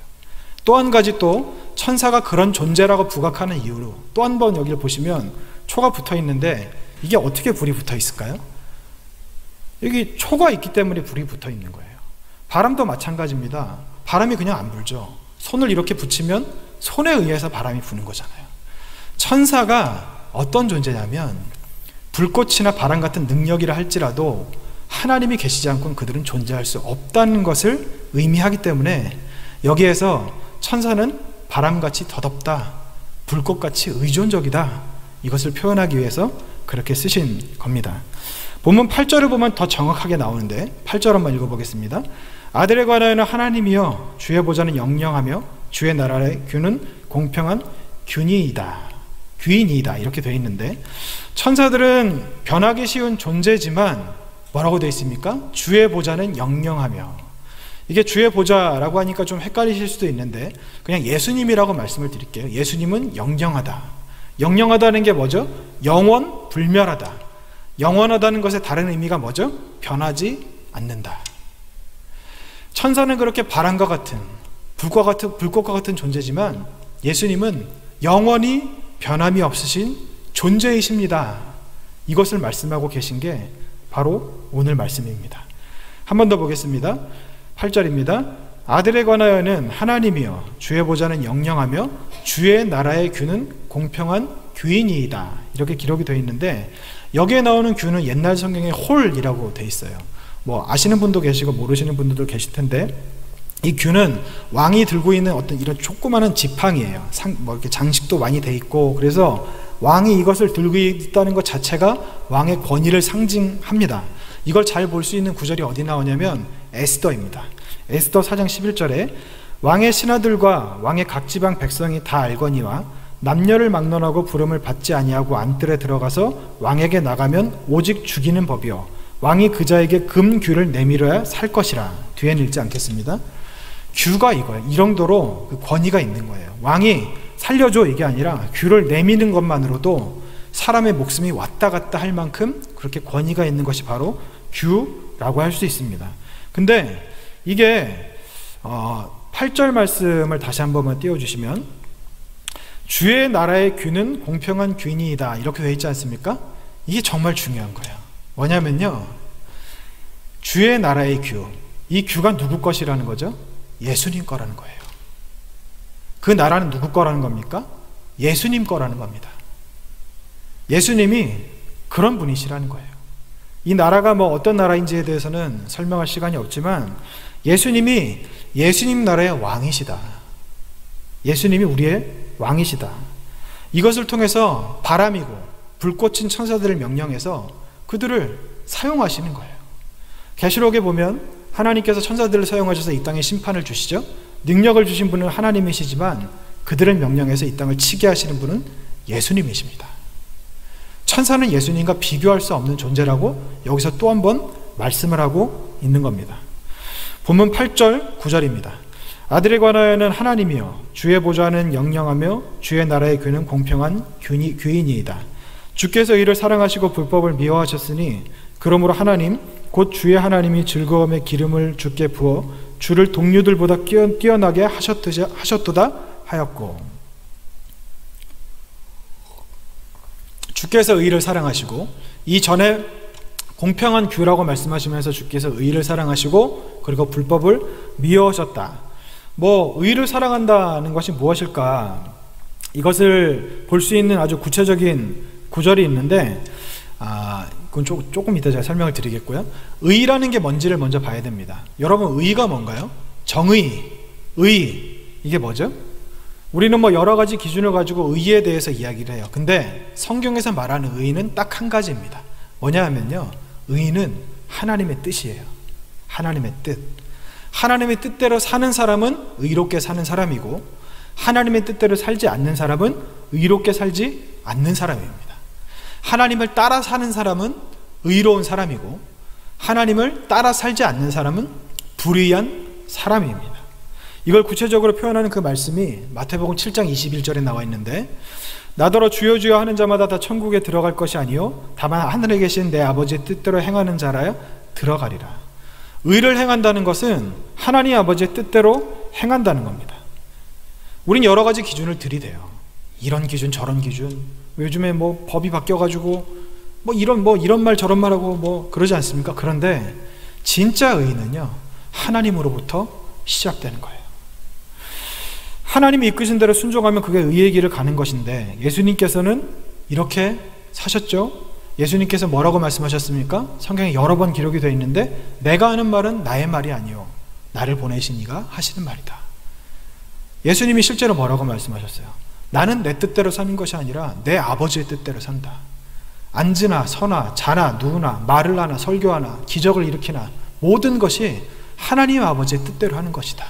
또 한 가지, 또 천사가 그런 존재라고 부각하는 이유로 또 한 번 여기를 보시면 초가 붙어 있는데 이게 어떻게 불이 붙어 있을까요? 여기 초가 있기 때문에 불이 붙어 있는 거예요. 바람도 마찬가지입니다. 바람이 그냥 안 불죠. 손을 이렇게 붙이면 손에 의해서 바람이 부는 거잖아요. 천사가 어떤 존재냐면 불꽃이나 바람 같은 능력이라 할지라도 하나님이 계시지 않고는 그들은 존재할 수 없다는 것을 의미하기 때문에 여기에서 천사는 바람같이 덧없다, 불꽃같이 의존적이다, 이것을 표현하기 위해서 그렇게 쓰신 겁니다. 본문 8절을 보면 더 정확하게 나오는데 8절 한번 읽어보겠습니다. 아들에 관하여는 하나님이여 주의 보좌는 영영하며 주의 나라의 규는 공평한 규니이다, 규인이다, 이렇게 되어 있는데 천사들은 변하기 쉬운 존재지만 뭐라고 되어 있습니까? 주의 보좌는 영영하며. 이게 주의 보좌라고 하니까 좀 헷갈리실 수도 있는데 그냥 예수님이라고 말씀을 드릴게요. 예수님은 영영하다. 영영하다는 게 뭐죠? 영원 불멸하다. 영원하다는 것의 다른 의미가 뭐죠? 변하지 않는다. 천사는 그렇게 바람과 같은 불꽃과 같은 존재지만 예수님은 영원히 변함이 없으신 존재이십니다. 이것을 말씀하고 계신 게 바로 오늘 말씀입니다. 한 번 더 보겠습니다. 8절입니다. 아들에 관하여는 하나님이여 주의 보좌는 영영하며 주의 나라의 규는 공평한 규인이이다, 이렇게 기록이 되어 있는데 여기에 나오는 규는 옛날 성경에 홀이라고 되어 있어요. 뭐 아시는 분도 계시고 모르시는 분들도 계실 텐데 이 규는 왕이 들고 있는 어떤 이런 조그마한 지팡이에요. 뭐 이렇게 장식도 많이 돼 있고, 그래서 왕이 이것을 들고 있다는 것 자체가 왕의 권위를 상징합니다. 이걸 잘 볼 수 있는 구절이 어디 나오냐면 에스더입니다. 에스더 4장 11절에 왕의 신하들과 왕의 각 지방 백성이 다 알거니와 남녀를 막론하고 부름을 받지 아니하고 안뜰에 들어가서 왕에게 나가면 오직 죽이는 법이요 왕이 그자에게 금규를 내밀어야 살 것이라. 뒤에는 읽지 않겠습니다. 규가 이거예요. 이 정도로 그 권위가 있는 거예요. 왕이 살려줘 이게 아니라 규를 내미는 것만으로도 사람의 목숨이 왔다 갔다 할 만큼 그렇게 권위가 있는 것이 바로 규라고 할 수 있습니다. 근데 이게 8절 말씀을 다시 한 번만 띄워주시면 주의 나라의 규는 공평한 규인이다, 이렇게 되어 있지 않습니까? 이게 정말 중요한 거예요. 뭐냐면요, 주의 나라의 규, 이 규가 누구 것이라는 거죠? 예수님 거라는 거예요. 그 나라는 누구 거라는 겁니까? 예수님 거라는 겁니다. 예수님이 그런 분이시라는 거예요. 이 나라가 뭐 어떤 나라인지에 대해서는 설명할 시간이 없지만 예수님이 예수님 나라의 왕이시다. 예수님이 우리의 왕이시다. 이것을 통해서 바람이고 불꽃인 천사들을 명령해서 그들을 사용하시는 거예요. 계시록에 보면 하나님께서 천사들을 사용하셔서 이 땅에 심판을 주시죠. 능력을 주신 분은 하나님이시지만 그들을 명령해서 이 땅을 치게 하시는 분은 예수님이십니다. 천사는 예수님과 비교할 수 없는 존재라고 여기서 또 한 번 말씀을 하고 있는 겁니다. 본문 8절 9절입니다. 아들에 관하여는 하나님이여 주의 보좌는 영영하며 주의 나라의 규는 공평한 규이니이다. 주께서 이를 사랑하시고 불법을 미워하셨으니 그러므로 하나님 곧 주의 하나님이 즐거움의 기름을 주께 부어 주를 동류들보다 뛰어나게 하셨도다 하였고, 주께서 의를 사랑하시고, 이전에 공평한 규라고 말씀하시면서 주께서 의를 사랑하시고 그리고 불법을 미워하셨다. 의를 사랑한다는 것이 무엇일까? 이것을 볼 수 있는 아주 구체적인 구절이 있는데 그건 조금 이따 제가 설명을 드리겠고요. 의라는 게 뭔지를 먼저 봐야 됩니다. 여러분, 의가 뭔가요? 정의, 의, 이게 뭐죠? 우리는 여러 가지 기준을 가지고 의에 대해서 이야기를 해요. 근데 성경에서 말하는 의는 딱 한 가지입니다. 뭐냐 하면요, 의는 하나님의 뜻이에요. 하나님의 뜻. 하나님의 뜻대로 사는 사람은 의롭게 사는 사람이고, 하나님의 뜻대로 살지 않는 사람은 의롭게 살지 않는 사람입니다. 하나님을 따라 사는 사람은 의로운 사람이고, 하나님을 따라 살지 않는 사람은 불의한 사람입니다. 이걸 구체적으로 표현하는 그 말씀이 마태복음 7장 21절에 나와 있는데, 나더러 주여 주여 하는 자마다 다 천국에 들어갈 것이 아니요 다만 하늘에 계신 내 아버지의 뜻대로 행하는 자라야 들어가리라. 의를 행한다는 것은 하나님 아버지의 뜻대로 행한다는 겁니다. 우린 여러 가지 기준을 들이대요. 이런 기준 저런 기준, 요즘에 법이 바뀌어가지고 이런 말 저런 말하고 그러지 않습니까? 그런데 진짜 의는요, 하나님으로부터 시작되는 거예요. 하나님이 이끄신 대로 순종하면 그게 의의 길을 가는 것인데, 예수님께서는 이렇게 사셨죠. 예수님께서 뭐라고 말씀하셨습니까? 성경에 여러 번 기록이 되어 있는데, 내가 하는 말은 나의 말이 아니요 나를 보내신 이가 하시는 말이다. 예수님이 실제로 뭐라고 말씀하셨어요? 나는 내 뜻대로 사는 것이 아니라 내 아버지의 뜻대로 산다. 앉으나 서나 자나 누우나 말을 하나 설교하나 기적을 일으키나 모든 것이 하나님 아버지의 뜻대로 하는 것이다.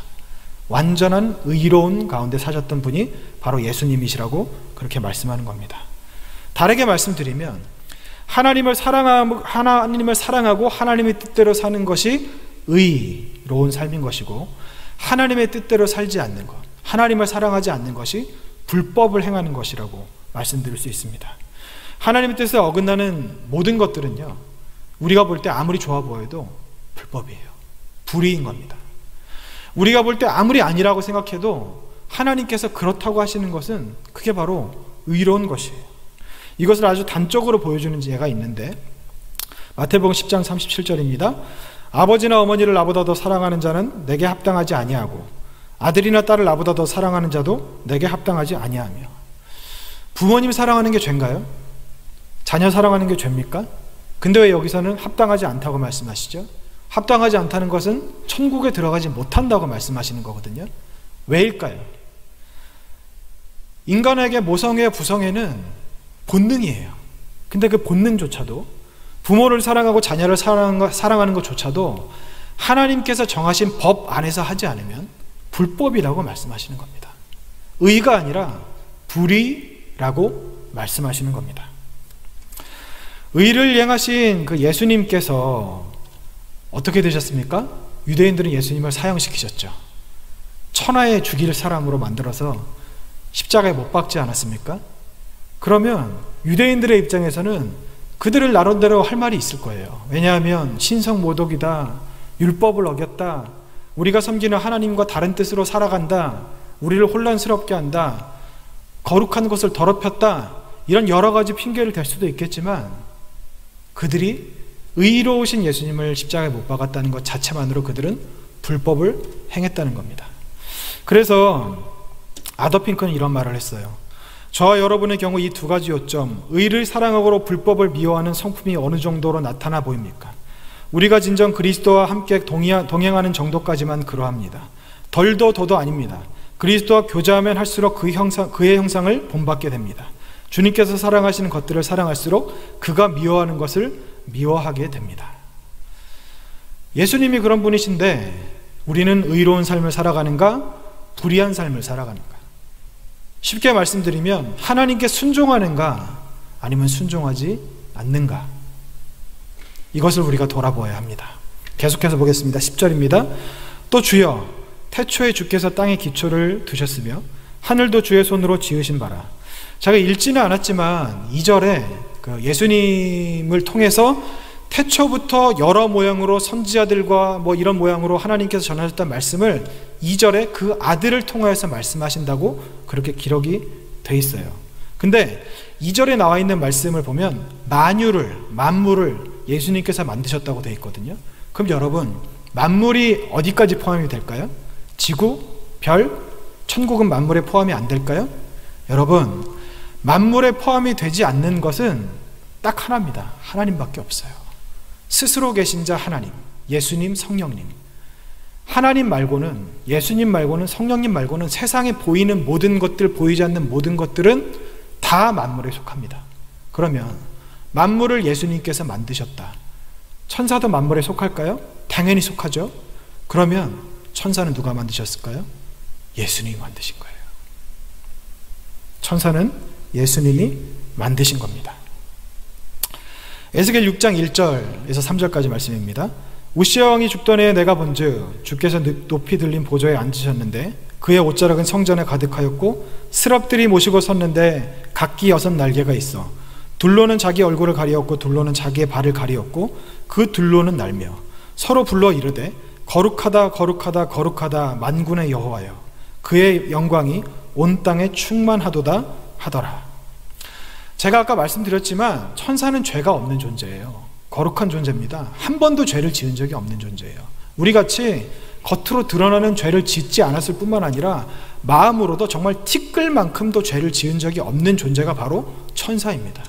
완전한 의로운 가운데 사셨던 분이 바로 예수님이시라고 그렇게 말씀하는 겁니다. 다르게 말씀드리면, 하나님을 사랑하고 하나님의 뜻대로 사는 것이 의로운 삶인 것이고, 하나님의 뜻대로 살지 않는 것, 하나님을 사랑하지 않는 것이 불법을 행하는 것이라고 말씀드릴 수 있습니다. 하나님의 뜻에 어긋나는 모든 것들은요, 우리가 볼 때 아무리 좋아 보여도 불법이에요. 불의인 겁니다. 우리가 볼 때 아무리 아니라고 생각해도 하나님께서 그렇다고 하시는 것은 그게 바로 의로운 것이에요. 이것을 아주 단적으로 보여주는 예가 있는데, 마태복음 10장 37절입니다. 아버지나 어머니를 나보다 더 사랑하는 자는 내게 합당하지 아니하고 아들이나 딸을 나보다 더 사랑하는 자도 내게 합당하지 아니하며. 부모님 사랑하는 게 죄인가요? 자녀 사랑하는 게 죄입니까? 근데 왜 여기서는 합당하지 않다고 말씀하시죠? 합당하지 않다는 것은 천국에 들어가지 못한다고 말씀하시는 거거든요. 왜일까요? 인간에게 모성애와 부성애는 본능이에요. 근데 그 본능조차도, 부모를 사랑하고 자녀를 사랑하는 것조차도 하나님께서 정하신 법 안에서 하지 않으면 불법이라고 말씀하시는 겁니다. 의가 아니라 불의라고 말씀하시는 겁니다. 의를 행하신 그 예수님께서 어떻게 되셨습니까? 유대인들은 예수님을 사형시키셨죠. 천하에 죽일 사람으로 만들어서 십자가에 못 박지 않았습니까? 그러면 유대인들의 입장에서는 그들을 나름대로 할 말이 있을 거예요. 왜냐하면 신성모독이다, 율법을 어겼다, 우리가 섬기는 하나님과 다른 뜻으로 살아간다, 우리를 혼란스럽게 한다, 거룩한 것을 더럽혔다, 이런 여러 가지 핑계를 댈 수도 있겠지만, 그들이 의로우신 예수님을 십자가에 못 박았다는 것 자체만으로 그들은 불법을 행했다는 겁니다. 그래서 아더 핑크는 이런 말을 했어요. 저와 여러분의 경우 이 두 가지 요점, 의를 사랑하고 불법을 미워하는 성품이 어느 정도로 나타나 보입니까? 우리가 진정 그리스도와 함께 동행하는 정도까지만 그러합니다. 덜도 더도 아닙니다. 그리스도와 교제하면 할수록 그의 형상을 본받게 됩니다. 주님께서 사랑하시는 것들을 사랑할수록 그가 미워하는 것을 미워하게 됩니다. 예수님이 그런 분이신데 우리는 의로운 삶을 살아가는가? 불의한 삶을 살아가는가? 쉽게 말씀드리면 하나님께 순종하는가? 아니면 순종하지 않는가? 이것을 우리가 돌아보아야 합니다. 계속해서 보겠습니다. 10절입니다. 또 주여 태초에 주께서 땅에 기초를 두셨으며 하늘도 주의 손으로 지으신 바라. 제가 읽지는 않았지만 2절에 예수님을 통해서 태초부터 여러 모양으로 선지자들과 이런 모양으로 하나님께서 전하셨던 말씀을 2절에 그 아들을 통하여서 말씀하신다고 그렇게 기록이 돼 있어요. 근데 2절에 나와 있는 말씀을 보면 만물을 예수님께서 만드셨다고 돼 있거든요. 그럼 여러분, 만물이 어디까지 포함이 될까요? 지구, 별, 천국은 만물에 포함이 안 될까요? 여러분, 만물에 포함이 되지 않는 것은 딱 하나입니다. 하나님밖에 없어요. 스스로 계신 자 하나님, 예수님, 성령님. 하나님 말고는, 예수님 말고는, 성령님 말고는 세상에 보이는 모든 것들, 보이지 않는 모든 것들은 다 만물에 속합니다. 그러면 만물을 예수님께서 만드셨다. 천사도 만물에 속할까요? 당연히 속하죠. 그러면 천사는 누가 만드셨을까요? 예수님이 만드신 거예요. 천사는 예수님이 만드신 겁니다. 에스겔 6장 1절에서 3절까지 말씀입니다. 우시야 왕이 죽던 해에 내가 본즉 주께서 높이 들린 보좌에 앉으셨는데 그의 옷자락은 성전에 가득하였고 스랍들이 모시고 섰는데 각기 6날개가 있어 둘로는 자기 얼굴을 가리었고 둘로는 자기의 발을 가리었고 그 둘로는 날며 서로 불러 이르되 거룩하다 거룩하다 거룩하다 만군의 여호와여 그의 영광이 온 땅에 충만하도다 하더라. 제가 아까 말씀드렸지만 천사는 죄가 없는 존재예요. 거룩한 존재입니다. 한 번도 죄를 지은 적이 없는 존재예요. 우리같이 겉으로 드러나는 죄를 짓지 않았을 뿐만 아니라 마음으로도 정말 티끌만큼도 죄를 지은 적이 없는 존재가 바로 천사입니다.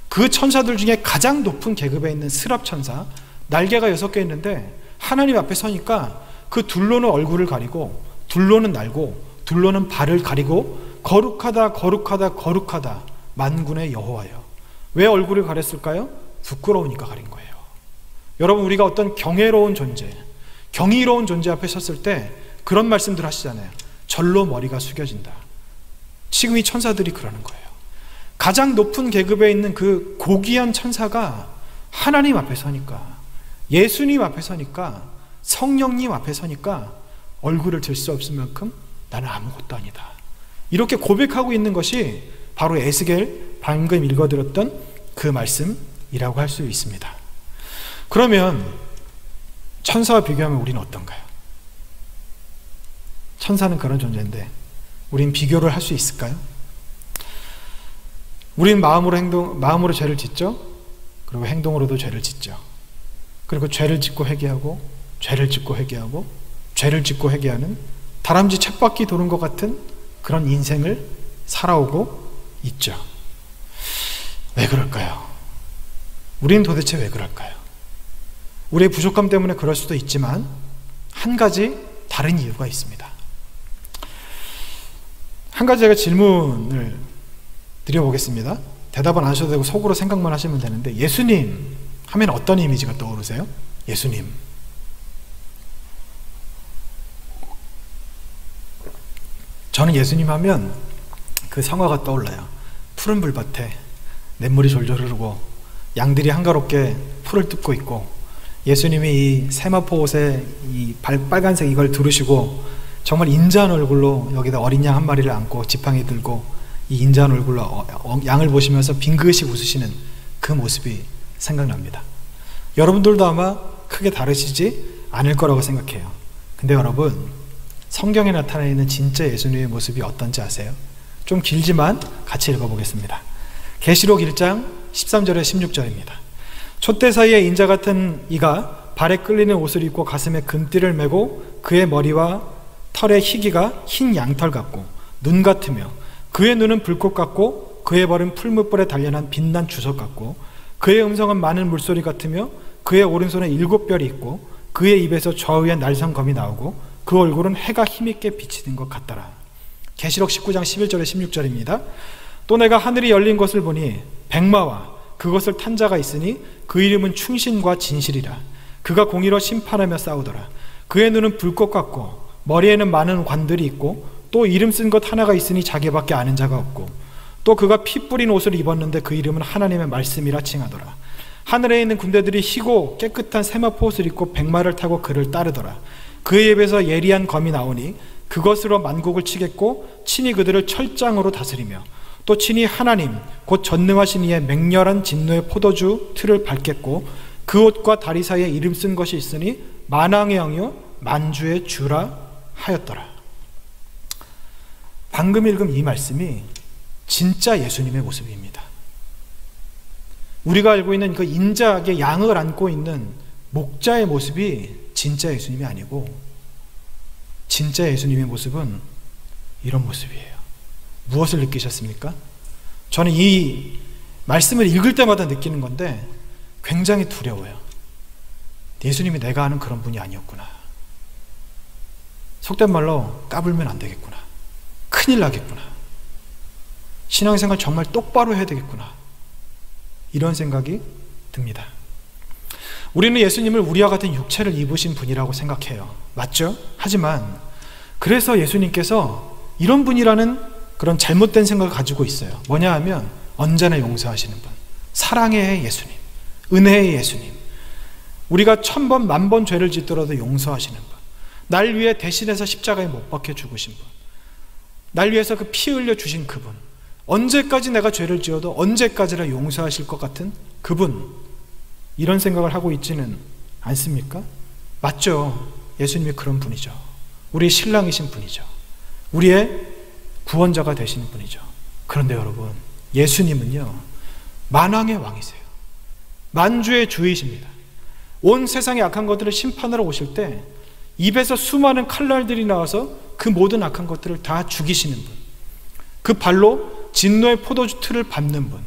그 천사들 중에 가장 높은 계급에 있는 스랍 천사, 날개가 6개 있는데 하나님 앞에 서니까 그 둘로는 얼굴을 가리고 둘로는 날고 둘로는 발을 가리고 거룩하다 거룩하다 거룩하다 만군의 여호와여. 왜 얼굴을 가렸을까요? 부끄러우니까 가린 거예요. 여러분, 우리가 어떤 경외로운 존재, 경이로운 존재 앞에 섰을 때 그런 말씀들 하시잖아요. 절로 머리가 숙여진다. 지금 이 천사들이 그러는 거예요. 가장 높은 계급에 있는 그 고귀한 천사가 하나님 앞에 서니까, 예수님 앞에 서니까, 성령님 앞에 서니까 얼굴을 들 수 없을 만큼 나는 아무것도 아니다. 이렇게 고백하고 있는 것이 바로 에스겔 방금 읽어드렸던 그 말씀이라고 할 수 있습니다. 그러면 천사와 비교하면 우리는 어떤가요? 천사는 그런 존재인데 우린 비교를 할 수 있을까요? 우린 마음으로 죄를 짓죠. 그리고 행동으로도 죄를 짓죠. 그리고 죄를 짓고 회개하고 죄를 짓고 회개하고 죄를 짓고 회개하는 다람쥐 쳇바퀴 도는 것 같은 그런 인생을 살아오고 있죠. 왜 그럴까요? 우리는 도대체 왜 그럴까요? 우리의 부족함 때문에 그럴 수도 있지만 한 가지 다른 이유가 있습니다. 한 가지 제가 질문을 드려보겠습니다. 대답은 안 하셔도 되고 속으로 생각만 하시면 되는데, 예수님 하면 어떤 이미지가 떠오르세요? 예수님. 저는 예수님 하면 그 성화가 떠올라요. 푸른 불밭에 냇물이 졸졸 흐르고 양들이 한가롭게 풀을 뜯고 있고 예수님이 이 세마포 옷에 이 빨간색 이걸 두르시고 정말 인자한 얼굴로 여기다 어린 양 한 마리를 안고 지팡이 들고 이 인자한 얼굴로 양을 보시면서 빙긋이 웃으시는 그 모습이 생각납니다. 여러분들도 아마 크게 다르시지 않을 거라고 생각해요. 근데 여러분, 성경에 나타나 있는 진짜 예수님의 모습이 어떤지 아세요? 좀 길지만 같이 읽어보겠습니다. 계시록 1장 13절에 16절입니다. 촛대 사이에 인자 같은 이가 발에 끌리는 옷을 입고 가슴에 금띠를 메고 그의 머리와 털의 희기가 흰 양털 같고 눈 같으며 그의 눈은 불꽃 같고 그의 발은 풀무불에 단련한 빛난 주석 같고 그의 음성은 많은 물소리 같으며 그의 오른손에 7별이 있고 그의 입에서 좌우에 날성검이 나오고 그 얼굴은 해가 힘있게 비치는 것 같더라. 계시록 19장 11절에 16절입니다. 또 내가 하늘이 열린 것을 보니 백마와 그것을 탄 자가 있으니 그 이름은 충신과 진실이라. 그가 공의로 심판하며 싸우더라. 그의 눈은 불꽃 같고 머리에는 많은 관들이 있고 또 이름 쓴 것 하나가 있으니 자기밖에 아는 자가 없고 또 그가 피 뿌린 옷을 입었는데 그 이름은 하나님의 말씀이라 칭하더라. 하늘에 있는 군대들이 희고 깨끗한 세마포 옷을 입고 백마를 타고 그를 따르더라. 그의 입에서 예리한 검이 나오니 그것으로 만국을 치겠고 친히 그들을 철장으로 다스리며 또 친히 하나님 곧 전능하신 이의 맹렬한 진노의 포도주 틀을 밟겠고 그 옷과 다리 사이에 이름 쓴 것이 있으니 만왕의 영이요 만주의 주라 하였더라. 방금 읽은 이 말씀이 진짜 예수님의 모습입니다. 우리가 알고 있는 그 인자하게 양을 안고 있는 목자의 모습이 진짜 예수님이 아니고 진짜 예수님의 모습은 이런 모습이에요. 무엇을 느끼셨습니까? 저는 이 말씀을 읽을 때마다 느끼는 건데 굉장히 두려워요. 예수님이 내가 아는 그런 분이 아니었구나. 속된 말로 까불면 안 되겠구나. 큰일 나겠구나. 신앙생활 정말 똑바로 해야 되겠구나. 이런 생각이 듭니다. 우리는 예수님을 우리와 같은 육체를 입으신 분이라고 생각해요. 맞죠? 하지만 그래서 예수님께서 이런 분이라는 그런 잘못된 생각을 가지고 있어요. 뭐냐 하면 언제나 용서하시는 분, 사랑의 예수님, 은혜의 예수님, 우리가 1000번, 10,000번 죄를 짓더라도 용서하시는 분, 날 위해 대신해서 십자가에 못 박혀 죽으신 분, 날 위해서 그 피 흘려 주신 그분, 언제까지 내가 죄를 지어도 언제까지나 용서하실 것 같은 그분, 이런 생각을 하고 있지는 않습니까? 맞죠? 예수님이 그런 분이죠. 우리의 신랑이신 분이죠. 우리의 구원자가 되시는 분이죠. 그런데 여러분, 예수님은요 만왕의 왕이세요. 만주의 주이십니다. 온 세상의 악한 것들을 심판하러 오실 때 입에서 수많은 칼날들이 나와서 그 모든 악한 것들을 다 죽이시는 분, 그 발로 진노의 포도주 틀을 밟는 분,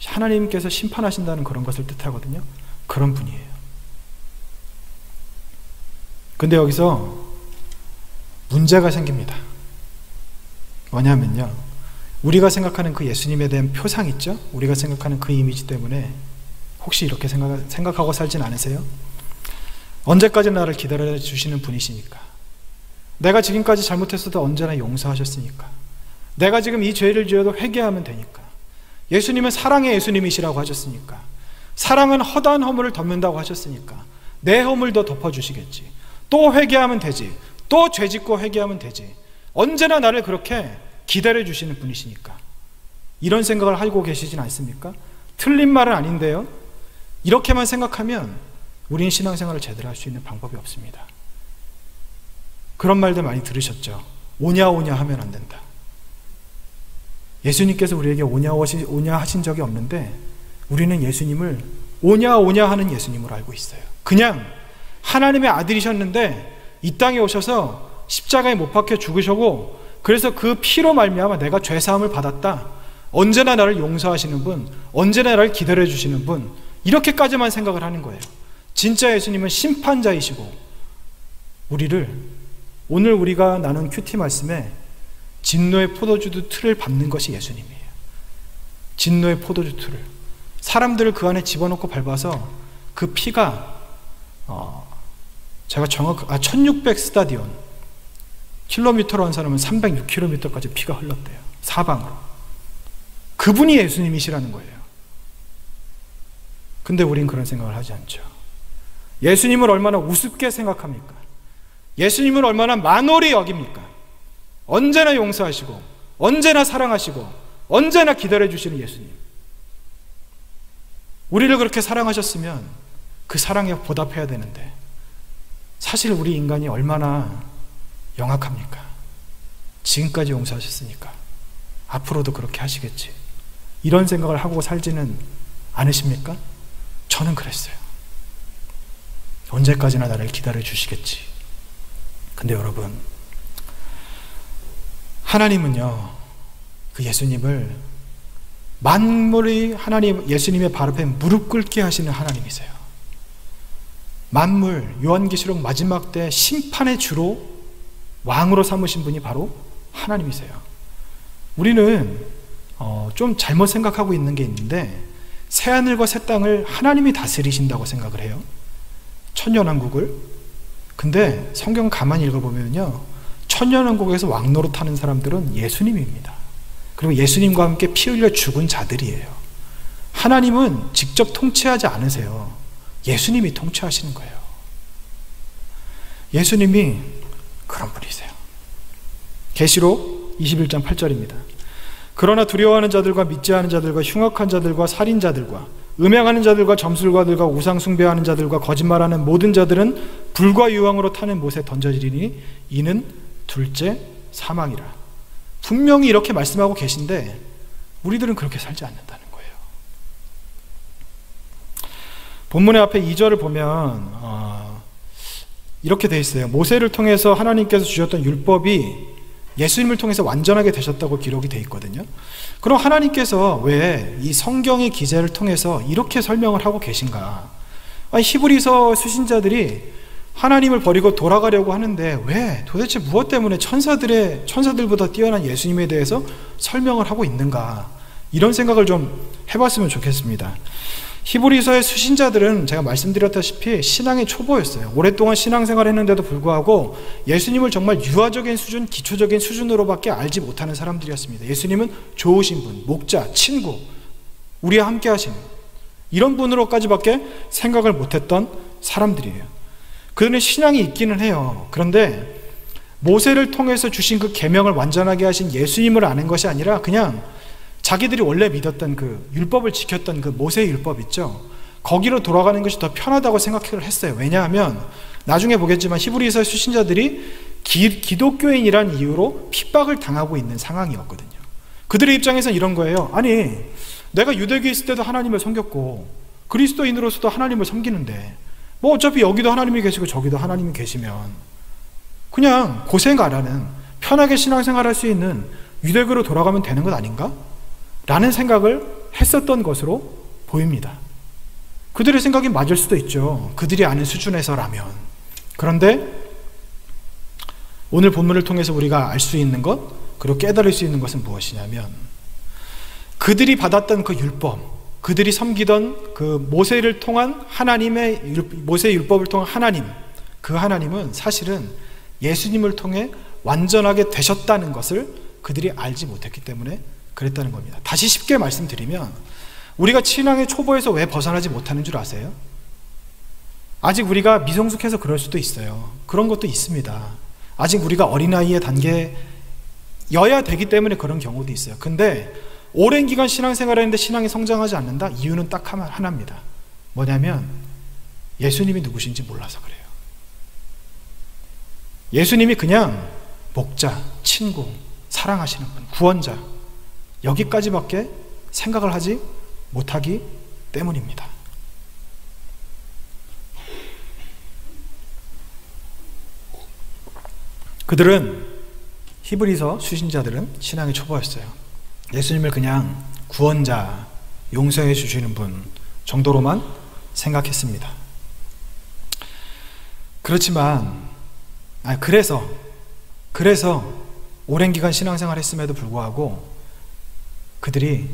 하나님께서 심판하신다는 그런 것을 뜻하거든요. 그런 분이에요. 근데 여기서 문제가 생깁니다. 뭐냐면요, 우리가 생각하는 그 예수님에 대한 표상 있죠? 우리가 생각하는 그 이미지 때문에 혹시 이렇게 생각하고 살진 않으세요? 언제까지 나를 기다려 주시는 분이시니까, 내가 지금까지 잘못했어도 언제나 용서하셨으니까, 내가 지금 이 죄를 지어도 회개하면 되니까, 예수님은 사랑의 예수님이시라고 하셨으니까, 사랑은 허다한 허물을 덮는다고 하셨으니까 내 허물도 덮어주시겠지, 또 회개하면 되지, 또 죄짓고 회개하면 되지, 언제나 나를 그렇게 기다려 주시는 분이시니까, 이런 생각을 하고 계시진 않습니까? 틀린 말은 아닌데요, 이렇게만 생각하면 우리는 신앙생활을 제대로 할 수 있는 방법이 없습니다. 그런 말들 많이 들으셨죠? 오냐 오냐 하면 안 된다. 예수님께서 우리에게 오냐 하신 적이 없는데 우리는 예수님을 오냐 오냐 하는 예수님으로 알고 있어요. 그냥 하나님의 아들이셨는데 이 땅에 오셔서 십자가에 못 박혀 죽으시고, 그래서 그 피로 말미암아 내가 죄사함을 받았다, 언제나 나를 용서하시는 분, 언제나 나를 기다려 주시는 분, 이렇게까지만 생각을 하는 거예요. 진짜 예수님은 심판자이시고, 우리를 오늘 우리가 나눈 큐티 말씀에 진노의 포도주 틀을 밟는 것이 예수님이에요. 진노의 포도주 틀을, 사람들을 그 안에 집어넣고 밟아서 그 피가 제가 1600 스타디온 킬로미터로 한 사람은 306km까지 피가 흘렀대요. 사방으로. 그분이 예수님이시라는 거예요. 근데 우린 그런 생각을 하지 않죠. 예수님을 얼마나 우습게 생각합니까? 예수님을 얼마나 만홀히 여깁니까? 언제나 용서하시고 언제나 사랑하시고 언제나 기다려주시는 예수님, 우리를 그렇게 사랑하셨으면 그 사랑에 보답해야 되는데 사실 우리 인간이 얼마나 영악합니까? 지금까지 용서하셨으니까 앞으로도 그렇게 하시겠지, 이런 생각을 하고 살지는 않으십니까? 저는 그랬어요. 언제까지나 나를 기다려 주시겠지. 근데 여러분, 하나님은요 그 예수님을 만물이 하나님 예수님의 발 앞에 무릎 꿇게 하시는 하나님이세요. 만물, 요한계시록 마지막 때 심판의 주로 왕으로 삼으신 분이 바로 하나님이세요. 우리는 좀 잘못 생각하고 있는 게 있는데, 새하늘과 새 땅을 하나님이 다스리신다고 생각을 해요. 천년왕국을. 근데 성경 가만히 읽어보면요, 천년왕국에서 왕노릇하는 사람들은 예수님입니다. 그리고 예수님과 함께 피 흘려 죽은 자들이에요. 하나님은 직접 통치하지 않으세요. 예수님이 통치하시는 거예요. 예수님이 그런 분이세요. 계시록 21장 8절입니다. 그러나 두려워하는 자들과 믿지 않은 자들과 흉악한 자들과 살인자들과 음행하는 자들과 점술가들과 우상 숭배하는 자들과 거짓말하는 모든 자들은 불과 유황으로 타는 못에 던져지리니 이는 둘째 사망이라. 분명히 이렇게 말씀하고 계신데 우리들은 그렇게 살지 않는다는 거예요. 본문의 앞에 2절을 보면 이렇게 돼 있어요. 모세를 통해서 하나님께서 주셨던 율법이 예수님을 통해서 완전하게 되셨다고 기록이 돼 있거든요. 그럼 하나님께서 왜 이 성경의 기재를 통해서 이렇게 설명을 하고 계신가? 히브리서 수신자들이 하나님을 버리고 돌아가려고 하는데 왜 도대체 무엇 때문에 천사들보다 뛰어난 예수님에 대해서 설명을 하고 있는가? 이런 생각을 좀 해봤으면 좋겠습니다. 히브리서의 수신자들은 제가 말씀드렸다시피 신앙의 초보였어요. 오랫동안 신앙생활을 했는데도 불구하고 예수님을 정말 유아적인 수준, 기초적인 수준으로밖에 알지 못하는 사람들이었습니다. 예수님은 좋으신 분, 목자, 친구, 우리와 함께 하신 이런 분으로까지밖에 생각을 못했던 사람들이에요. 그들은 신앙이 있기는 해요. 그런데 모세를 통해서 주신 그 계명을 완전하게 하신 예수님을 아는 것이 아니라 그냥 자기들이 원래 믿었던 그 율법을 지켰던 그 모세의 율법 있죠. 거기로 돌아가는 것이 더 편하다고 생각을 했어요. 왜냐하면 나중에 보겠지만 히브리서 수신자들이 기독교인이란 이유로 핍박을 당하고 있는 상황이었거든요. 그들의 입장에서는 이런 거예요. 아니, 내가 유대교에 있을 때도 하나님을 섬겼고 그리스도인으로서도 하나님을 섬기는데 뭐 어차피 여기도 하나님이 계시고 저기도 하나님이 계시면 그냥 고생 안 하는 편하게 신앙생활할 수 있는 유대교로 돌아가면 되는 것 아닌가? 라는 생각을 했었던 것으로 보입니다. 그들의 생각이 맞을 수도 있죠. 그들이 아는 수준에서라면. 그런데 오늘 본문을 통해서 우리가 알 수 있는 것, 그리고 깨달을 수 있는 것은 무엇이냐면 그들이 받았던 그 율법, 그들이 섬기던 그 모세를 통한 모세의 율법을 통한 하나님, 그 하나님은 사실은 예수님을 통해 완전하게 되셨다는 것을 그들이 알지 못했기 때문에 그랬다는 겁니다. 다시 쉽게 말씀드리면 우리가 신앙의 초보에서 왜 벗어나지 못하는 줄 아세요? 아직 우리가 미성숙해서 그럴 수도 있어요. 그런 것도 있습니다. 아직 우리가 어린아이의 단계여야 되기 때문에 그런 경우도 있어요. 근데 오랜 기간 신앙생활을 했는데 신앙이 성장하지 않는다? 이유는 딱 하나입니다. 뭐냐면 예수님이 누구신지 몰라서 그래요. 예수님이 그냥 목자, 친구, 사랑하시는 분, 구원자, 여기까지밖에 생각을 하지 못하기 때문입니다. 그들은, 히브리서 수신자들은 신앙의 초보였어요. 예수님을 그냥 구원자, 용서해 주시는 분 정도로만 생각했습니다. 그렇지만 그래서 오랜 기간 신앙생활을 했음에도 불구하고 그들이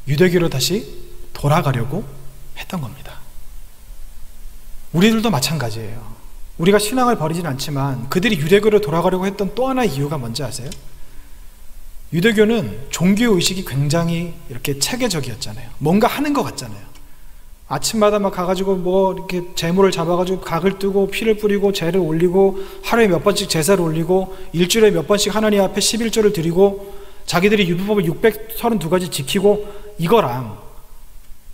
유대교로 다시 돌아가려고 했던 겁니다. 우리들도 마찬가지예요. 우리가 신앙을 버리진 않지만 그들이 유대교로 돌아가려고 했던 또 하나의 이유가 뭔지 아세요? 유대교는 종교의식이 굉장히 이렇게 체계적이었잖아요. 뭔가 하는 것 같잖아요. 아침마다 막 가가지고 뭐 이렇게 제물을 잡아가지고 각을 뜨고 피를 뿌리고 제를 올리고 하루에 몇 번씩 제사를 올리고 일주일에 몇 번씩 하나님 앞에 11조를 드리고 자기들이 율법을 632가지 지키고 이거랑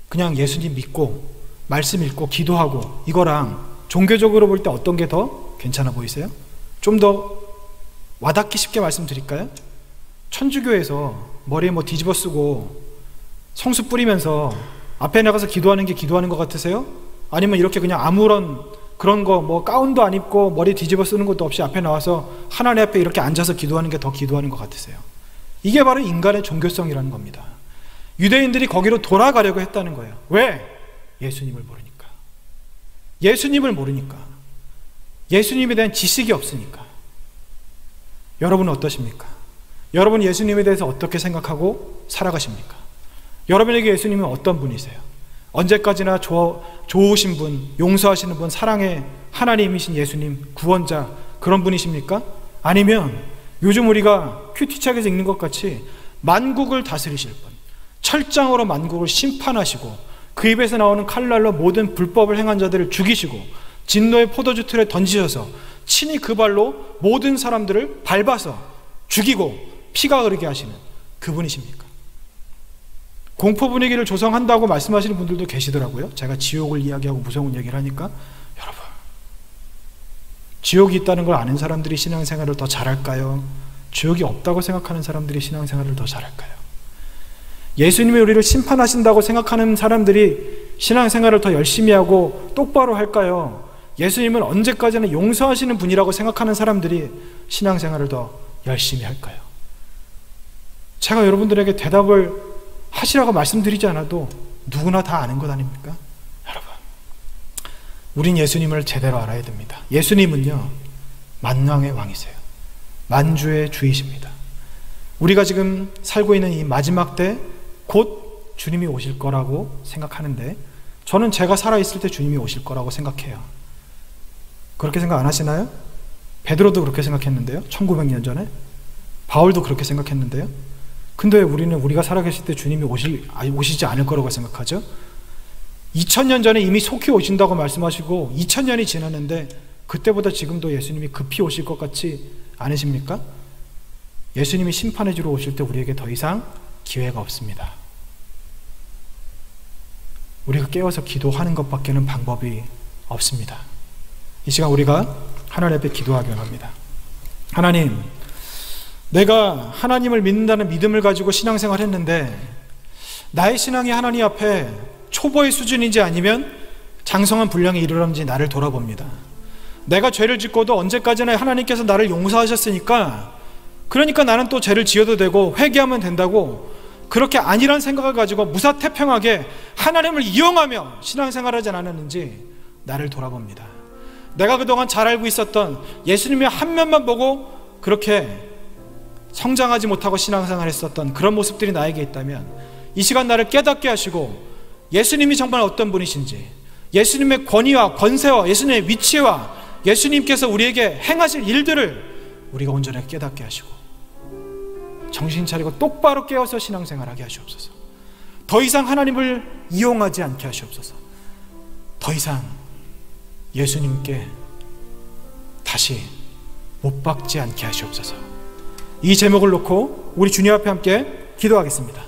그냥 예수님 믿고 말씀 읽고 기도하고 이거랑 종교적으로 볼 때 어떤 게 더 괜찮아 보이세요? 좀 더 와닿기 쉽게 말씀드릴까요? 천주교에서 머리에 뭐 뒤집어 쓰고 성수 뿌리면서 앞에 나가서 기도하는 게 기도하는 것 같으세요? 아니면 이렇게 그냥 아무런 그런 거 뭐 가운도 안 입고 머리 뒤집어 쓰는 것도 없이 앞에 나와서 하나님 앞에 이렇게 앉아서 기도하는 게 더 기도하는 것 같으세요? 이게 바로 인간의 종교성이라는 겁니다. 유대인들이 거기로 돌아가려고 했다는 거예요. 왜? 예수님을 모르니까. 예수님을 모르니까. 예수님에 대한 지식이 없으니까. 여러분은 어떠십니까? 여러분 예수님에 대해서 어떻게 생각하고 살아가십니까? 여러분에게 예수님은 어떤 분이세요? 언제까지나 좋으신 분, 용서하시는 분, 사랑의 하나님이신 예수님, 구원자, 그런 분이십니까? 아니면 요즘 우리가 큐티책에서 읽는 것 같이 만국을 다스리실 분, 철장으로 만국을 심판하시고 그 입에서 나오는 칼날로 모든 불법을 행한 자들을 죽이시고 진노의 포도주 틀에 던지셔서 친히 그 발로 모든 사람들을 밟아서 죽이고 피가 흐르게 하시는 그분이십니까? 공포 분위기를 조성한다고 말씀하시는 분들도 계시더라고요. 제가 지옥을 이야기하고 무서운 얘기를 하니까. 여러분, 지옥이 있다는 걸 아는 사람들이 신앙생활을 더 잘할까요? 지옥이 없다고 생각하는 사람들이 신앙생활을 더 잘할까요? 예수님이 우리를 심판하신다고 생각하는 사람들이 신앙생활을 더 열심히 하고 똑바로 할까요? 예수님은 언제까지나 용서하시는 분이라고 생각하는 사람들이 신앙생활을 더 열심히 할까요? 제가 여러분들에게 대답을 하시라고 말씀드리지 않아도 누구나 다 아는 것 아닙니까? 여러분, 우린 예수님을 제대로 알아야 됩니다. 예수님은요, 만왕의 왕이세요. 만주의 주이십니다. 우리가 지금 살고 있는 이 마지막 때 곧 주님이 오실 거라고 생각하는데, 저는 제가 살아있을 때 주님이 오실 거라고 생각해요. 그렇게 생각 안 하시나요? 베드로도 그렇게 생각했는데요. 1900년 전에. 바울도 그렇게 생각했는데요. 근데 우리는 우리가 살아계실 때 주님이 오시지 않을 거라고 생각하죠. 2000년 전에 이미 속히 오신다고 말씀하시고 2000년이 지났는데 그때보다 지금도 예수님이 급히 오실 것 같지 않으십니까? 예수님이 심판해 주러 오실 때 우리에게 더 이상 기회가 없습니다. 우리가 깨어서 기도하는 것밖에는 방법이 없습니다. 이 시간 우리가 하나님 앞에 기도하기를 합니다. 하나님, 내가 하나님을 믿는다는 믿음을 가지고 신앙생활을 했는데 나의 신앙이 하나님 앞에 초보의 수준인지 아니면 장성한 분량에 이르렀는지 나를 돌아봅니다. 내가 죄를 짓고도 언제까지나 하나님께서 나를 용서하셨으니까, 그러니까 나는 또 죄를 지어도 되고 회개하면 된다고, 그렇게 아니란 생각을 가지고 무사태평하게 하나님을 이용하며 신앙생활하지 않았는지 나를 돌아봅니다. 내가 그동안 잘 알고 있었던 예수님의 한 면만 보고 그렇게 성장하지 못하고 신앙생활을 했었던 그런 모습들이 나에게 있다면 이 시간 나를 깨닫게 하시고 예수님이 정말 어떤 분이신지, 예수님의 권위와 권세와 예수님의 위치와 예수님께서 우리에게 행하실 일들을 우리가 온전히 깨닫게 하시고 정신 차리고 똑바로 깨어서 신앙생활하게 하시옵소서. 더 이상 하나님을 이용하지 않게 하시옵소서. 더 이상 예수님께 다시 못 박지 않게 하시옵소서. 이 제목을 놓고 우리 주님 앞에 함께 기도하겠습니다.